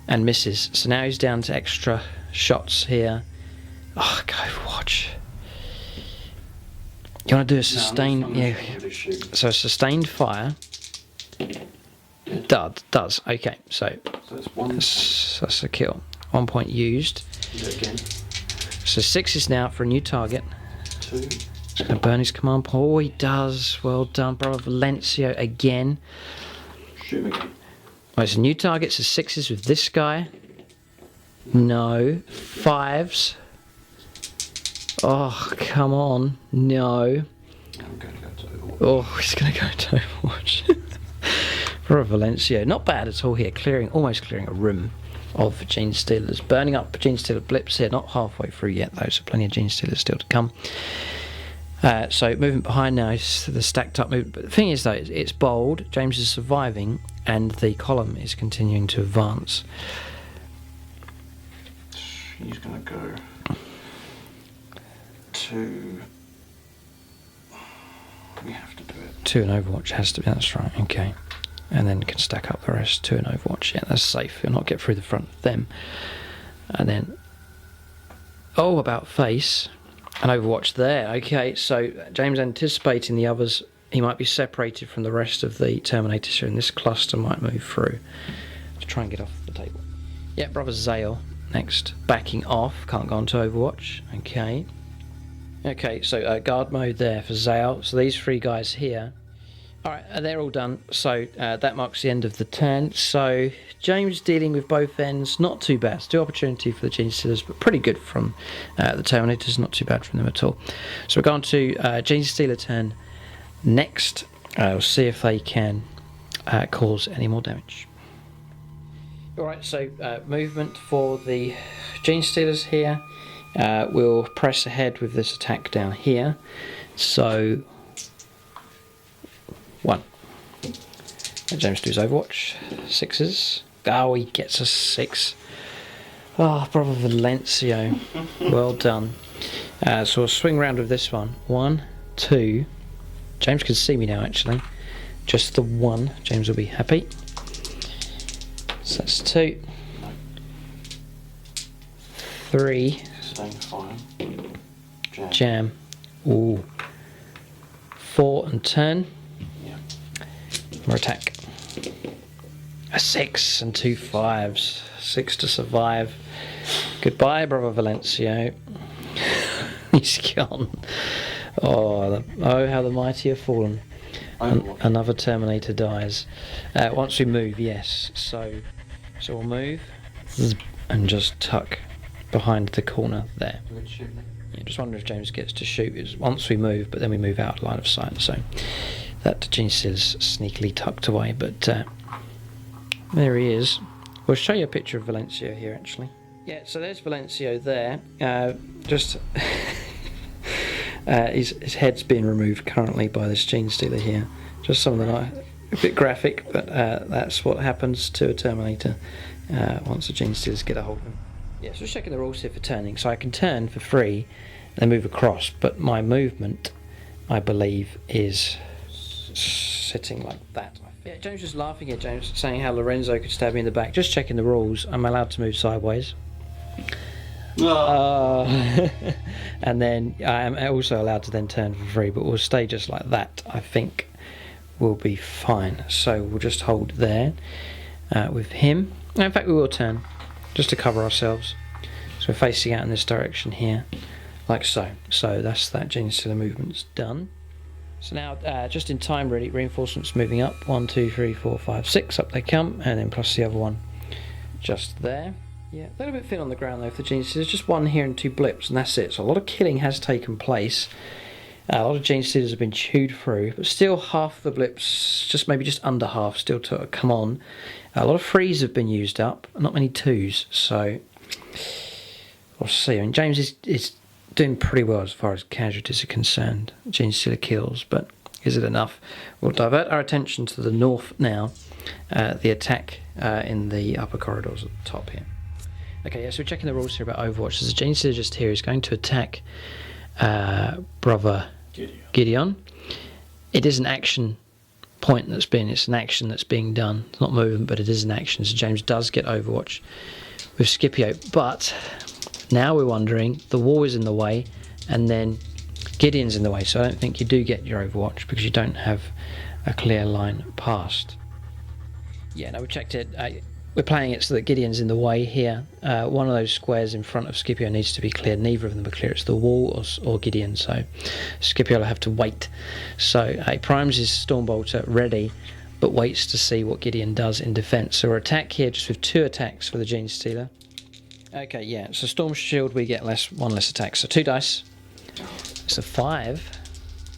And misses. So now he's down to extra shots here. Oh, go watch. You want to do a sustained... No, yeah. So a sustained fire. Does. Okay, so that's one. That's a kill. 1 point used. Do it again. So 6 now for a new target. 2. He's going to burn his command point. Oh, he does. Well done, brother Valencio again. Shoot him again. Right, so new targets are 6s with this guy. No. 5s. Oh, come on. No. I'm going to go to Overwatch. Oh, he's going to go to Overwatch. Brother Valencio. Not bad at all here. Almost clearing a room of Gene Stealers. Burning up Gene Stealer blips here. Not halfway through yet, though, so plenty of Gene Stealers still to come. So movement behind now is the stacked up movement. But the thing is, though, it's bold. James is surviving, and the column is continuing to advance. He's going to go to... We have to do it. 2 in Overwatch has to be, that's right, okay. And then can stack up the rest. 2 in Overwatch, yeah, that's safe. You'll not get through the front of them. And then... Oh, about face. And Overwatch there, okay. So James anticipating the others. He might be separated from the rest of the Terminators here, and this cluster might move through to try and get off the table. Yeah, brother Zale next. Backing off, can't go on to Overwatch, okay. Okay, so guard mode there for Zale. So these 3 guys here. Alright, they're all done. So that marks the end of the turn. So James dealing with both ends, not too bad. Still opportunity for the Gene Stealers, but pretty good from the Terminators, not too bad from them at all. So we're going to Gene Stealer turn next. We'll see if they can cause any more damage. Alright, so movement for the Gene Stealers here. We'll press ahead with this attack down here. So 1. Let James do his Overwatch. 6s. Oh, he gets a 6. Oh, brother Valencio. Well done. So we'll swing round with this one. 1, 2. James can see me now, actually. Just the 1. James will be happy. So that's 2. 3. Sustained fire. Jam. Ooh. 4 and turn. More attack. A 6 and 2 5s. 6 to survive. Goodbye, brother Valencio. He's gone. Oh, how the mighty have fallen. Another Terminator dies. Once we move, yes. So we'll move and just tuck behind the corner there. Yeah, just wonder if James gets to shoot. It's once we move, but then we move out of line of sight. So that Gene Stealer's sneakily tucked away, but there he is. We'll show you a picture of Valencio here, actually. Yeah, so there's Valencio there. His head's being removed currently by this Gene Stealer here. Just something a bit graphic, but that's what happens to a Terminator once the Gene Stealers get a hold of him. Yeah, so just checking the rules here for turning. So I can turn for free and then move across, but my movement, I believe, is sitting like that. Yeah, James was laughing at James, saying how Lorenzo could stab me in the back. Just checking the rules. I'm allowed to move sideways. And then I am also allowed to then turn for free, but we'll stay just like that. I think we'll be fine. So we'll just hold there with him. In fact, we will turn just to cover ourselves. So we're facing out in this direction here, like so. So that's that Gene Stealer movement's done. So now, just in time really, reinforcements moving up. 1, 2, 3, 4, 5, 6, up they come, and then plus the other one just there. Yeah, a little bit thin on the ground though for the Gene Stealers. Just 1 here and 2 blips, and that's it. So a lot of killing has taken place. A lot of gene stealers have been chewed through, but still half the blips, maybe just under half, still to come on. A lot of threes have been used up, not many twos, so we'll see. I mean, James is doing pretty well as far as casualties are concerned, gene stealer kills, but is it enough? We'll divert our attention to the north now, the attack in the upper corridors at the top here. Okay, yeah, so we're checking the rules here about Overwatch. There's a gene stealer just here. He's going to attack Brother Gideon. It is an action point it's an action that's being done. It's not movement, but it is an action. So James does get Overwatch with Scipio. But now we're wondering, the wall is in the way, and then Gideon's in the way. So I don't think you do get your Overwatch because you don't have a clear line past. Yeah, no, we checked it. We're playing it so that Gideon's in the way here. One of those squares in front of Scipio needs to be cleared. Neither of them are clear. It's the wall or Gideon. So Scipio will have to wait. So he primes his Stormbolter ready, but waits to see what Gideon does in defense. So we're attack here just with 2 attacks for the Gene Stealer. Okay, yeah. So Storm Shield, we get one less attack. So 2 dice. It's a 5.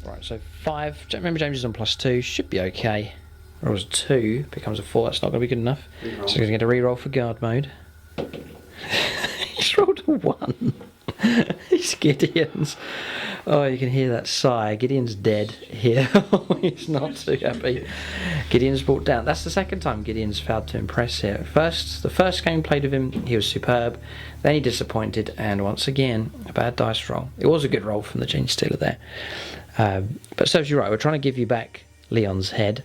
Right, so 5. Remember, James is on +2. Should be okay. Rolls a 2, becomes a 4, that's not going to be good enough. Reroll. So he's going to get a reroll for guard mode. He's rolled a 1. He's Gideon's. Oh, you can hear that sigh. Gideon's dead here. He's not too happy. Gideon's brought down. That's the second time Gideon's failed to impress here. The first game played with him, he was superb. Then he disappointed, and once again, a bad dice roll. It was a good roll from the Gene Stealer there. But serves you right, we're trying to give you back Leon's head.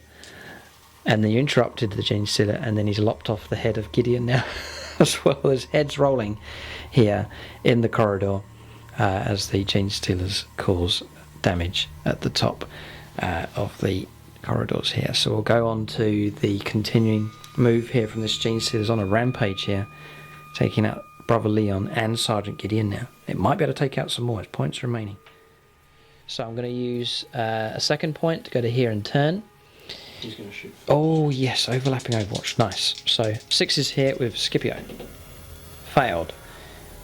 And then you interrupted the Gene Stealer, and then he's lopped off the head of Gideon now as well. There's heads rolling here in the corridor as the Gene Stealers cause damage at the top of the corridors here. So we'll go on to the continuing move here from this Gene Stealer's on a rampage here, taking out Brother Leon and Sergeant Gideon now. It might be able to take out some more. There's points remaining. So I'm going to use a second point to go to here and turn. He's going to shoot. Oh yes, overlapping Overwatch, nice. So 6 is here with Scipio. Failed.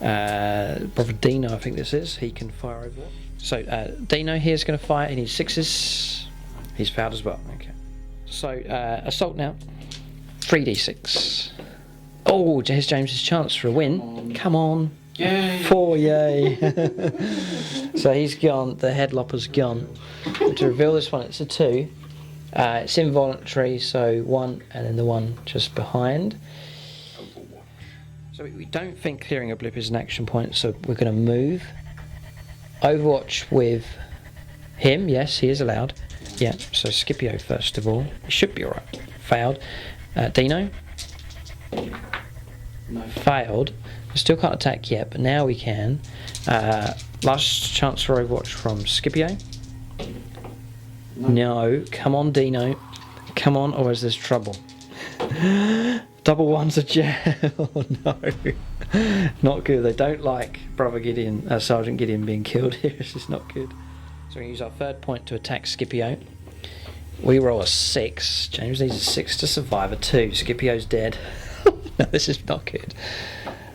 Brother Dino, I think this is, he can fire Overwatch. So Dino here is going to fire, he needs 6s. He's failed as well, okay. So Assault now, 3d6. Oh, here's James's chance for a win. Come on. Yay! 4, yay. So he's gone, the headlopper's gone. And to reveal this one, it's a 2. It's involuntary, so 1 and then the 1 just behind. So we don't think clearing a blip is an action point, so we're going to move. Overwatch with him, yes, he is allowed. Yeah, so Scipio first of all. He should be alright. Failed. Dino? No. Failed. We still can't attack yet, but now we can. Last chance for Overwatch from Scipio. No, come on Dino. Come on, or is there's trouble? Double 1's a jail. Oh, no. Not good. They don't like Brother Gideon, Sergeant Gideon being killed here. This is not good. So we're going to use our third point to attack Scipio. We roll a 6. James needs a 6 to survive a 2. Scipio's dead. No, this is not good.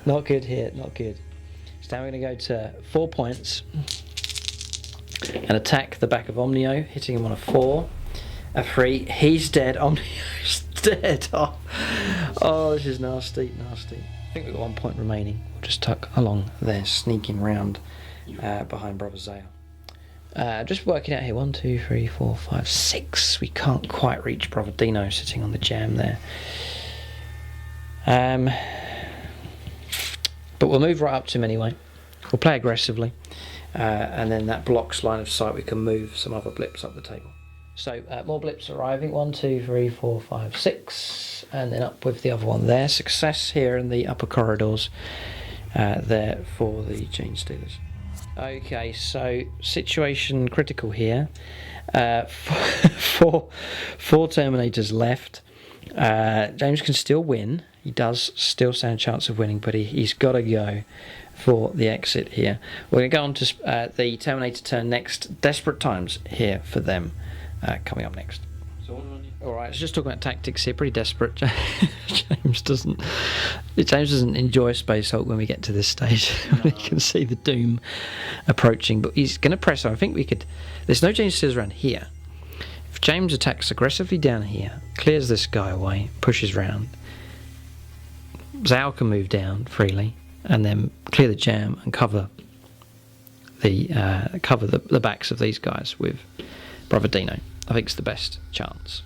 Not good here, not good. So now we're going to go to 4 points. And attack the back of Omnio, hitting him on a 4, a 3. He's dead. Omnio's dead. Oh, this is nasty, nasty. I think we've got 1 point remaining. We'll just tuck along there, sneaking round behind Brother Zale. Just working out here. 1, 2, 3, 4, 5, 6. We can't quite reach Brother Dino sitting on the jam there. But we'll move right up to him anyway. We'll play aggressively. And then that blocks line of sight, we can move some other blips up the table. So more blips arriving, 1, 2, 3, 4, 5, 6, and then up with the other one there. Success here in the upper corridors there for the Gene Stealers. Okay, so situation critical here. 4 Terminators left. James can still win. He does still stand a chance of winning, but he's got to go for the exit here. We're going to go on to the Terminator turn next. Desperate times here for them coming up next. Alright, so just talking about tactics here, pretty desperate. James doesn't enjoy Space Hulk when we get to this stage. No. We can see the doom approaching, but he's going to press on. I think we could... There's no James Steelers around here. If James attacks aggressively down here, clears this guy away, pushes round, Zhao can move down freely, and then clear the jam and cover the backs of these guys with Brother Dino. I think it's the best chance.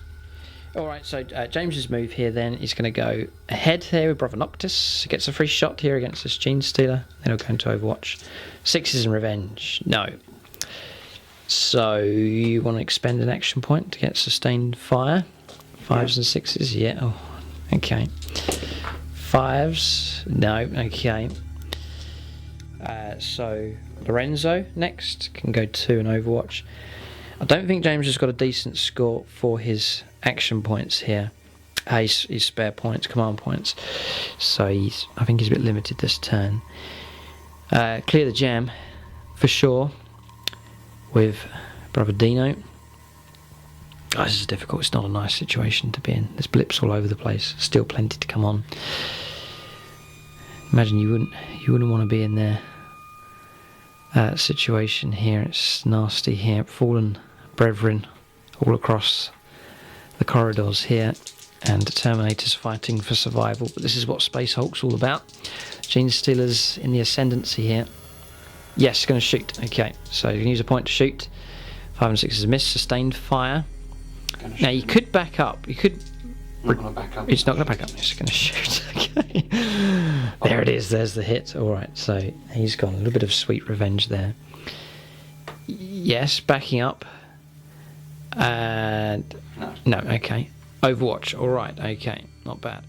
Alright, so James's move here then is going to go ahead there with Brother Noctis. He gets a free shot here against this Gene Stealer. Then he'll go into Overwatch. Sixes and Revenge. No. So you want to expend an action point to get sustained fire. Fives and sixes, yeah. Oh, okay. Fives, no, okay. So Lorenzo next can go 2 in Overwatch. I don't think James has got a decent score for his action points here. His spare points, command points. So I think he's a bit limited this turn. Clear the jam for sure with Brother Dino. Oh, this is difficult. It's not a nice situation to be in. There's blips all over the place. Still plenty to come on. Imagine you wouldn't want to be in there. Situation here. It's nasty here. Fallen brethren all across the corridors here, and Terminators fighting for survival. But this is what Space Hulk's all about. Gene Stealer's in the ascendancy here. Yes, going to shoot. Okay, so you can use a point to shoot. 5 and 6 is a miss. Sustained fire. Now you could back up. You could. Not going to back up. It's not going to back up. It's going to shoot. Okay. There it is. There's the hit. All right. So he's gone. A little bit of sweet revenge there. Yes, backing up. And no. Okay. Overwatch. All right. Okay. Not bad.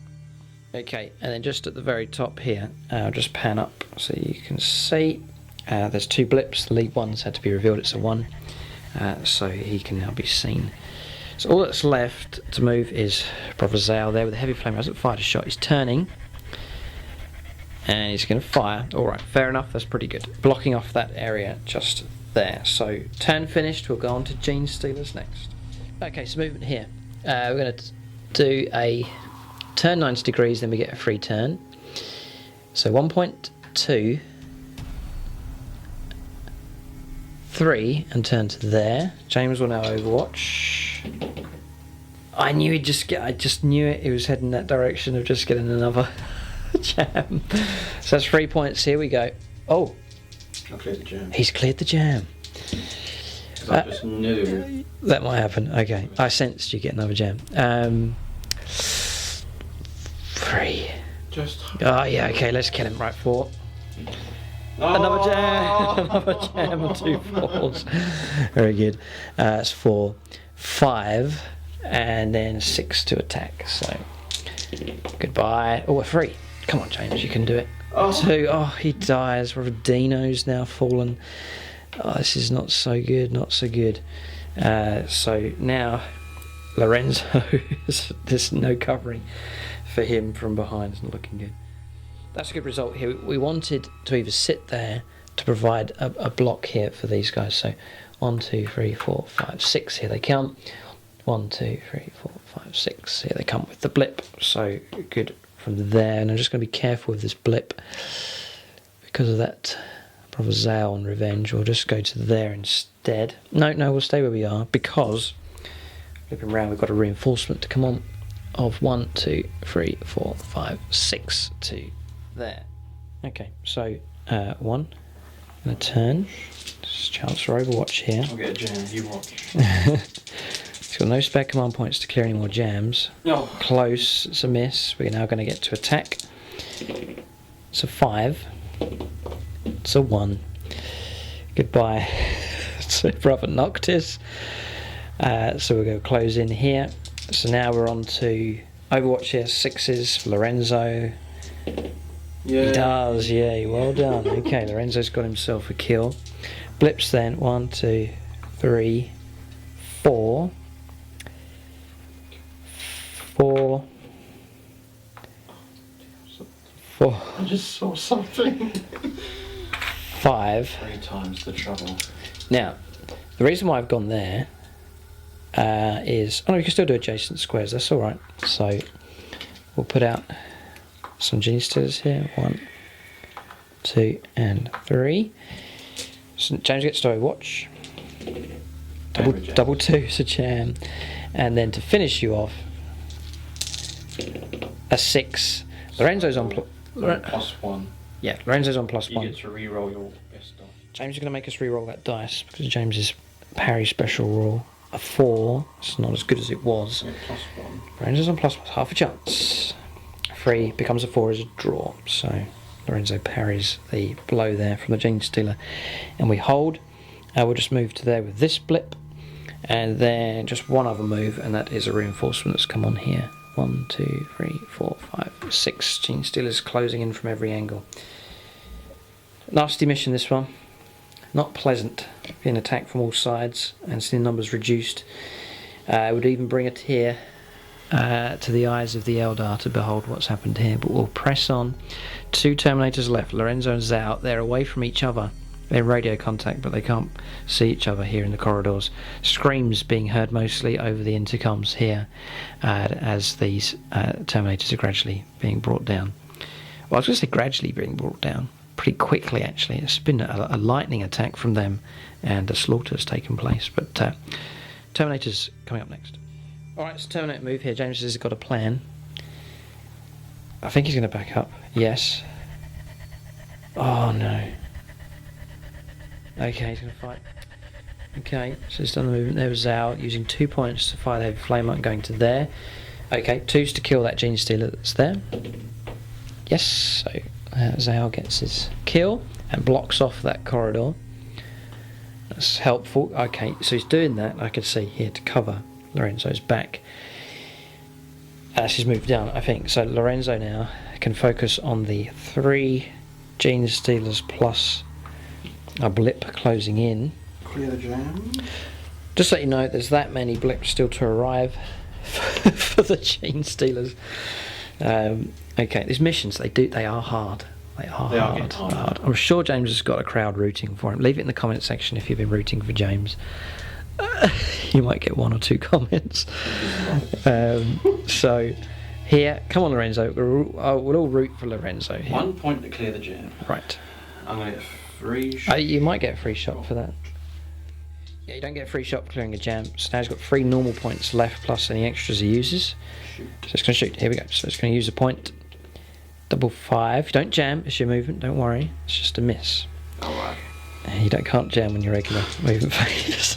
Okay. And then just at the very top here, I'll just pan up so you can see. There's 2 blips. The lead one's had to be revealed. It's a 1. So he can now be seen. So all that's left to move is Brother Zhao there with a heavy flame. He hasn't fired a shot. He's turning. And he's going to fire. Alright, fair enough. That's pretty good. Blocking off that area just there. So turn finished. We'll go on to Gene Stealers next. Okay, so movement here. We're going to do a turn 90 degrees, then we get a free turn. So 1.2, 3, and turn to there. James will now Overwatch. I knew he'd just get. I just knew it. He was heading that direction of just getting another jam. So that's 3 points. Here we go. Oh, I cleared the jam. He's cleared the jam. I just knew that might happen. Okay, I sensed you get another jam. 3. Just. Oh yeah. Okay, let's kill him. Right, 4. Oh! Another jam. Another jam. 2 4s. Very good. That's 4, 5, and then 6 to attack. So goodbye. Oh, a 3. Come on, James, you can do it. Oh. 2. Oh, he dies. Dino's now fallen. Oh, this is not so good. Not so good. So now Lorenzo, there's no covering for him from behind. It's not looking good. That's a good result here. We wanted to either sit there to provide a block here for these guys. So 1, 2, 3, 4, 5, 6. Here they come. 1, 2, 3, 4, 5, 6. Here they come with the blip. So good from there. And I'm just going to be careful with this blip because of that Brother Zhao and Revenge. We'll just go to there instead. No, we'll stay where we are because flipping around, we've got a reinforcement to come on of 1, 2, 3, 4, 5, 6 to there. Okay, so 1. I'm going to turn. Just chance for Overwatch here. I'll get a jam, you watch. He's got no spare command points to clear any more jams. No. Close, it's a miss. We're now going to get to attack. It's a 5. It's a 1. Goodbye to Brother Noctis. So we'll go close in here. So now we're on to Overwatch here. 6s for Lorenzo. Yeah. He does, yeah, well done. Okay, Lorenzo's got himself a kill. Blips then. 1, 2, 3, 4. 4. I just saw something. 5. 3 times the trouble. Now, the reason why I've gone there is... Oh, no, we can still do adjacent squares. That's all right. So we'll put out some genius stealers here. 1, 2, and 3. So James gets to overwatch. Double 2 is a jam. And then to finish you off, a 6. Lorenzo's on... +1. Yeah, Lorenzo's on +1. You get to re-roll your best die. James is going to make us re-roll that dice because James's parry special rule. A 4. It's not as good as it was. Yeah, +1. Lorenzo's on +1. Half a chance. 3 becomes a 4 as a draw. So Lorenzo parries the blow there from the genius stealer. And we hold. We'll just move to there with this blip. And then just one other move, and that is a reinforcement that's come on here. 1, 2, 3, 4, 5, 6 genius stealers closing in from every angle. Nasty mission, this one. Not pleasant, being attacked from all sides and seeing numbers reduced. It would even bring a tear to the eyes of the Eldar to behold what's happened here. But we'll press on. 2 Terminators left, Lorenzo and Zao. They're away from each other. They're in radio contact, but they can't see each other here in the corridors. Screams being heard mostly over the intercoms here as these Terminators are gradually being brought down. Well, I was going to say gradually being brought down. Pretty quickly, actually. It's been a lightning attack from them, and a slaughter has taken place. But Terminator's coming up next. Alright, it's a Terminator move here. James has got a plan. I think he's going to back up. Yes. Oh, no. Okay, he's going to fight. Okay, so he's done the movement. There was Zao using 2 points to fire the heavy flame up, going to there. Okay, 2's to kill that genius stealer that's there. Yes, so Zao gets his kill and blocks off that corridor. That's helpful. Okay, so he's doing that, I can see here, to cover Lorenzo's back. She's moved down, I think. So Lorenzo now can focus on the 3 genius stealers plus a blip closing in. Clear the jam. Just so you know, there's that many blips still to arrive for the genius stealers. Okay, these missions, they are hard. They are hard. I'm sure James has got a crowd rooting for him. Leave it in the comment section if you've been rooting for James. You might get 1 or 2 comments. So here, come on Lorenzo, we'll all root for Lorenzo here. 1 point to clear the jam. Right. I'm going to get a free shot. You might get a free shot for that. Yeah, you don't get a free shot for clearing a jam. So now he's got 3 normal points left plus any extras he uses. Shoot. So it's going to shoot. Here we go. So it's going to use a point. Double 5. You don't jam. It's your movement. Don't worry. It's just a miss. Alright. You can't jam when your regular movement phase.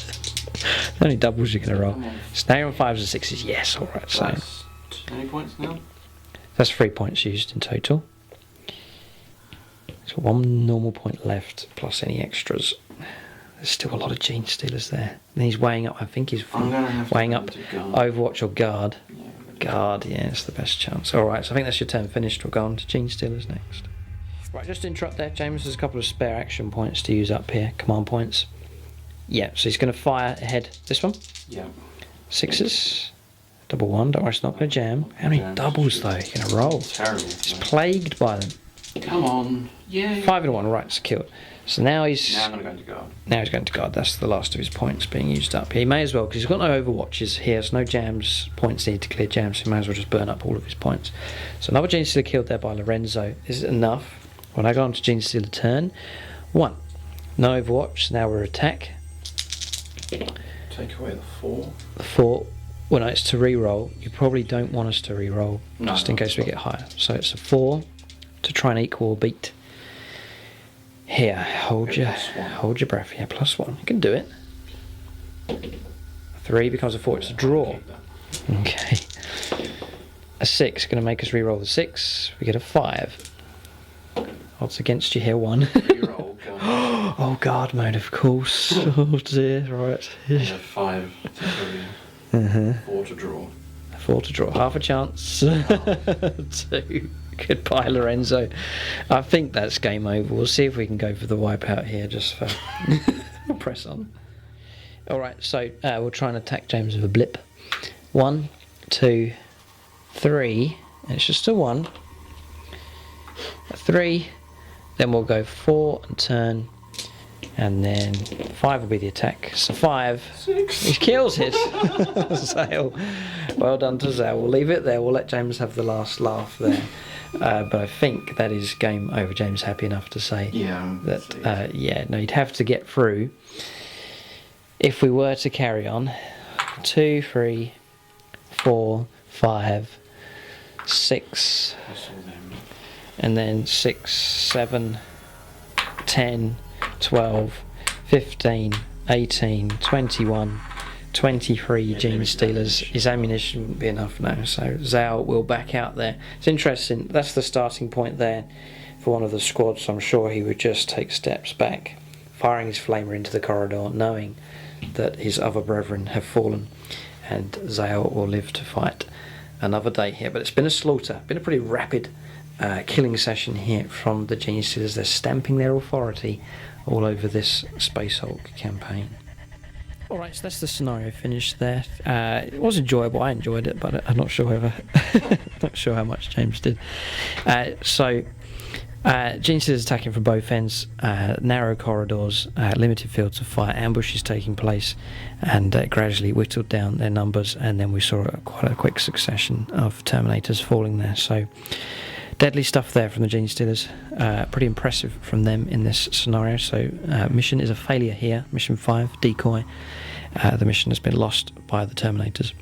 Only doubles you're going to roll. So now you're on 5s and 6s. Yes. Alright. So That's 20 points now. that's 3 points used in total. So 1 normal point left plus any extras. There's still a lot of genius stealers there. And he's weighing up. I think he's weighing up Overwatch or Guard. Yeah, Guard, yeah, it's the best chance. Alright, so I think that's your turn finished. We'll go on to genius stealers next. Right, just to interrupt there, James has a couple of spare action points to use up here. Command points. Yeah, so he's going to fire ahead. This one? Yeah. 6s. Double 1. Don't worry, it's not going to jam. How many doubles, though, you're going to roll? Terrible. He's plagued by them. Come on. Yeah. 5 and 1, right, it's killed. So now he's... Now I'm going to go into guard. Now he's going to guard. That's the last of his points being used up. He may as well, because he's got no overwatches here, so no jams, points needed to clear jams, so he may as well just burn up all of his points. So another genius stealer killed there by Lorenzo. Is it enough? When I go on to genius stealer turn, 1. No overwatch, so now we're attack. Take away the 4. The 4, well no, it's to re-roll. You probably don't want us to re-roll, No, just in case we get higher. So it's a 4 to try and equal or beat. Here, hold your breath. Yeah, +1. You can do it. 3 becomes a 4. It's a draw. Okay. A 6 going to make us re-roll the 6. We get a 5. Odds against you here. 1. Reroll guard. Oh, guard mode, of course. Oh dear. Right. And a 5 to clear. 4 to draw. 4 to draw. Half a chance. 2. Goodbye, Lorenzo. I think that's game over. We'll see if we can go for the wipeout here, just for... We'll press on. Alright, so we'll try and attack James with a blip. 1, 2, 3. And it's just a 1. A 3. Then we'll go 4 and turn. And then 5 will be the attack. So 5. 6. He kills it. Zale. Well done to Zale. We'll leave it there. We'll let James have the last laugh there. But I think that is game over. James happy enough to say that. No, you'd have to get through. If we were to carry on, 2, 3, 4, 5, 6, and then 6, 7, 10, 12, 15, 18, 21, 23 gene stealers. His ammunition wouldn't be enough now, so Zhao will back out there. It's interesting, that's the starting point there for one of the squads. I'm sure he would just take steps back, firing his flamer into the corridor, knowing that his other brethren have fallen, and Zhao will live to fight another day here. But it's been a slaughter, been a pretty rapid killing session here from the gene stealers. They're stamping their authority all over this Space Hulk campaign. Alright, so that's the scenario finished there. It was enjoyable, I enjoyed it, but I'm not sure whether not sure how much James did. Gene stealers attacking from both ends, narrow corridors, limited fields of fire, ambushes taking place, and gradually whittled down their numbers, and then we saw quite a quick succession of Terminators falling there. So deadly stuff there from the gene stealers. Pretty impressive from them in this scenario. So mission is a failure here. Mission 5, Decoy. The mission has been lost by the Terminators.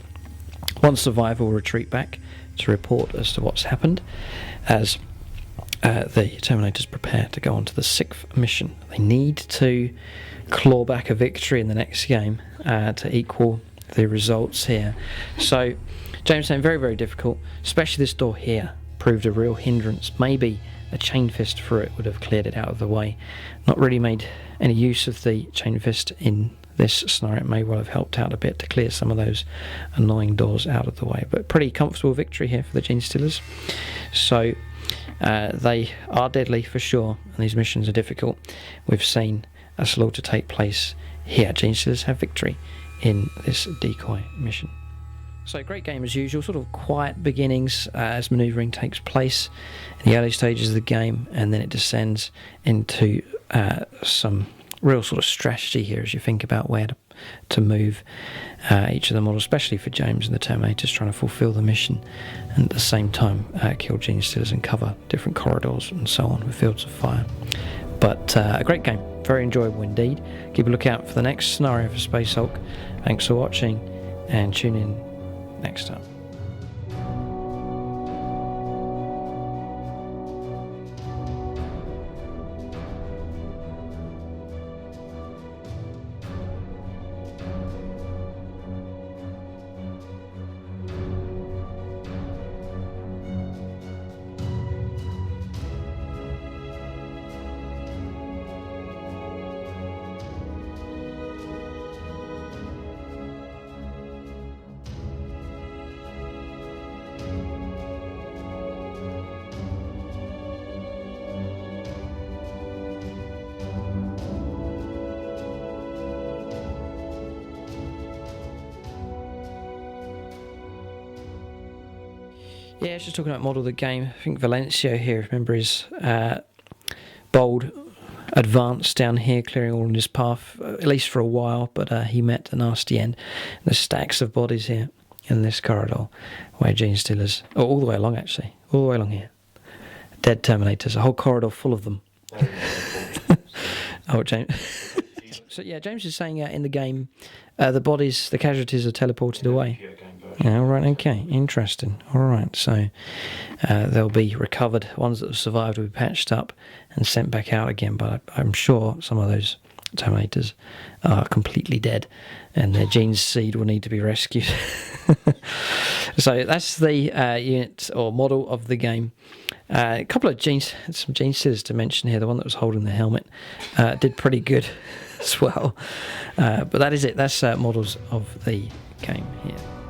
One survivor will retreat back to report as to what's happened, as the Terminators prepare to go on to the 6th mission. They need to claw back a victory in the next game to equal the results here. So James saying very, very difficult, especially this door here proved a real hindrance. Maybe a chain fist through it would have cleared it out of the way. Not really made any use of the chain fist in this scenario. It may well have helped out a bit to clear some of those annoying doors out of the way, but pretty comfortable victory here for the gene stealers. So they are deadly for sure, and these missions are difficult. We've seen a slaughter take place here. Gene stealers have victory in this Decoy mission. So great game as usual, sort of quiet beginnings as manoeuvring takes place in the early stages of the game, and then it descends into some real sort of strategy here as you think about where to move each of the models, especially for James and the Terminators trying to fulfill the mission, and at the same time kill gene stealers and cover different corridors and so on with fields of fire. But a great game, very enjoyable indeed. Keep a lookout for the next scenario for Space Hulk. Thanks for watching, and tune in next time. Yeah, just talking about model of the game. I think Valencio here, remember his bold advance down here, clearing all in his path, at least for a while, but he met a nasty end. There's stacks of bodies here in this corridor where gene stealers, all the way along actually, all the way along here. Dead Terminators, a whole corridor full of them. Oh, James. So yeah, James is saying in the game, the bodies, the casualties are teleported away. Yeah, all right, okay, interesting. All right, so they'll be recovered. Ones that have survived will be patched up and sent back out again, but I'm sure some of those Terminators are completely dead and their gene seed will need to be rescued. So that's the unit or model of the game. A couple of some gene stealers to mention here. The one that was holding the helmet did pretty good as well. But that is it. That's models of the game here.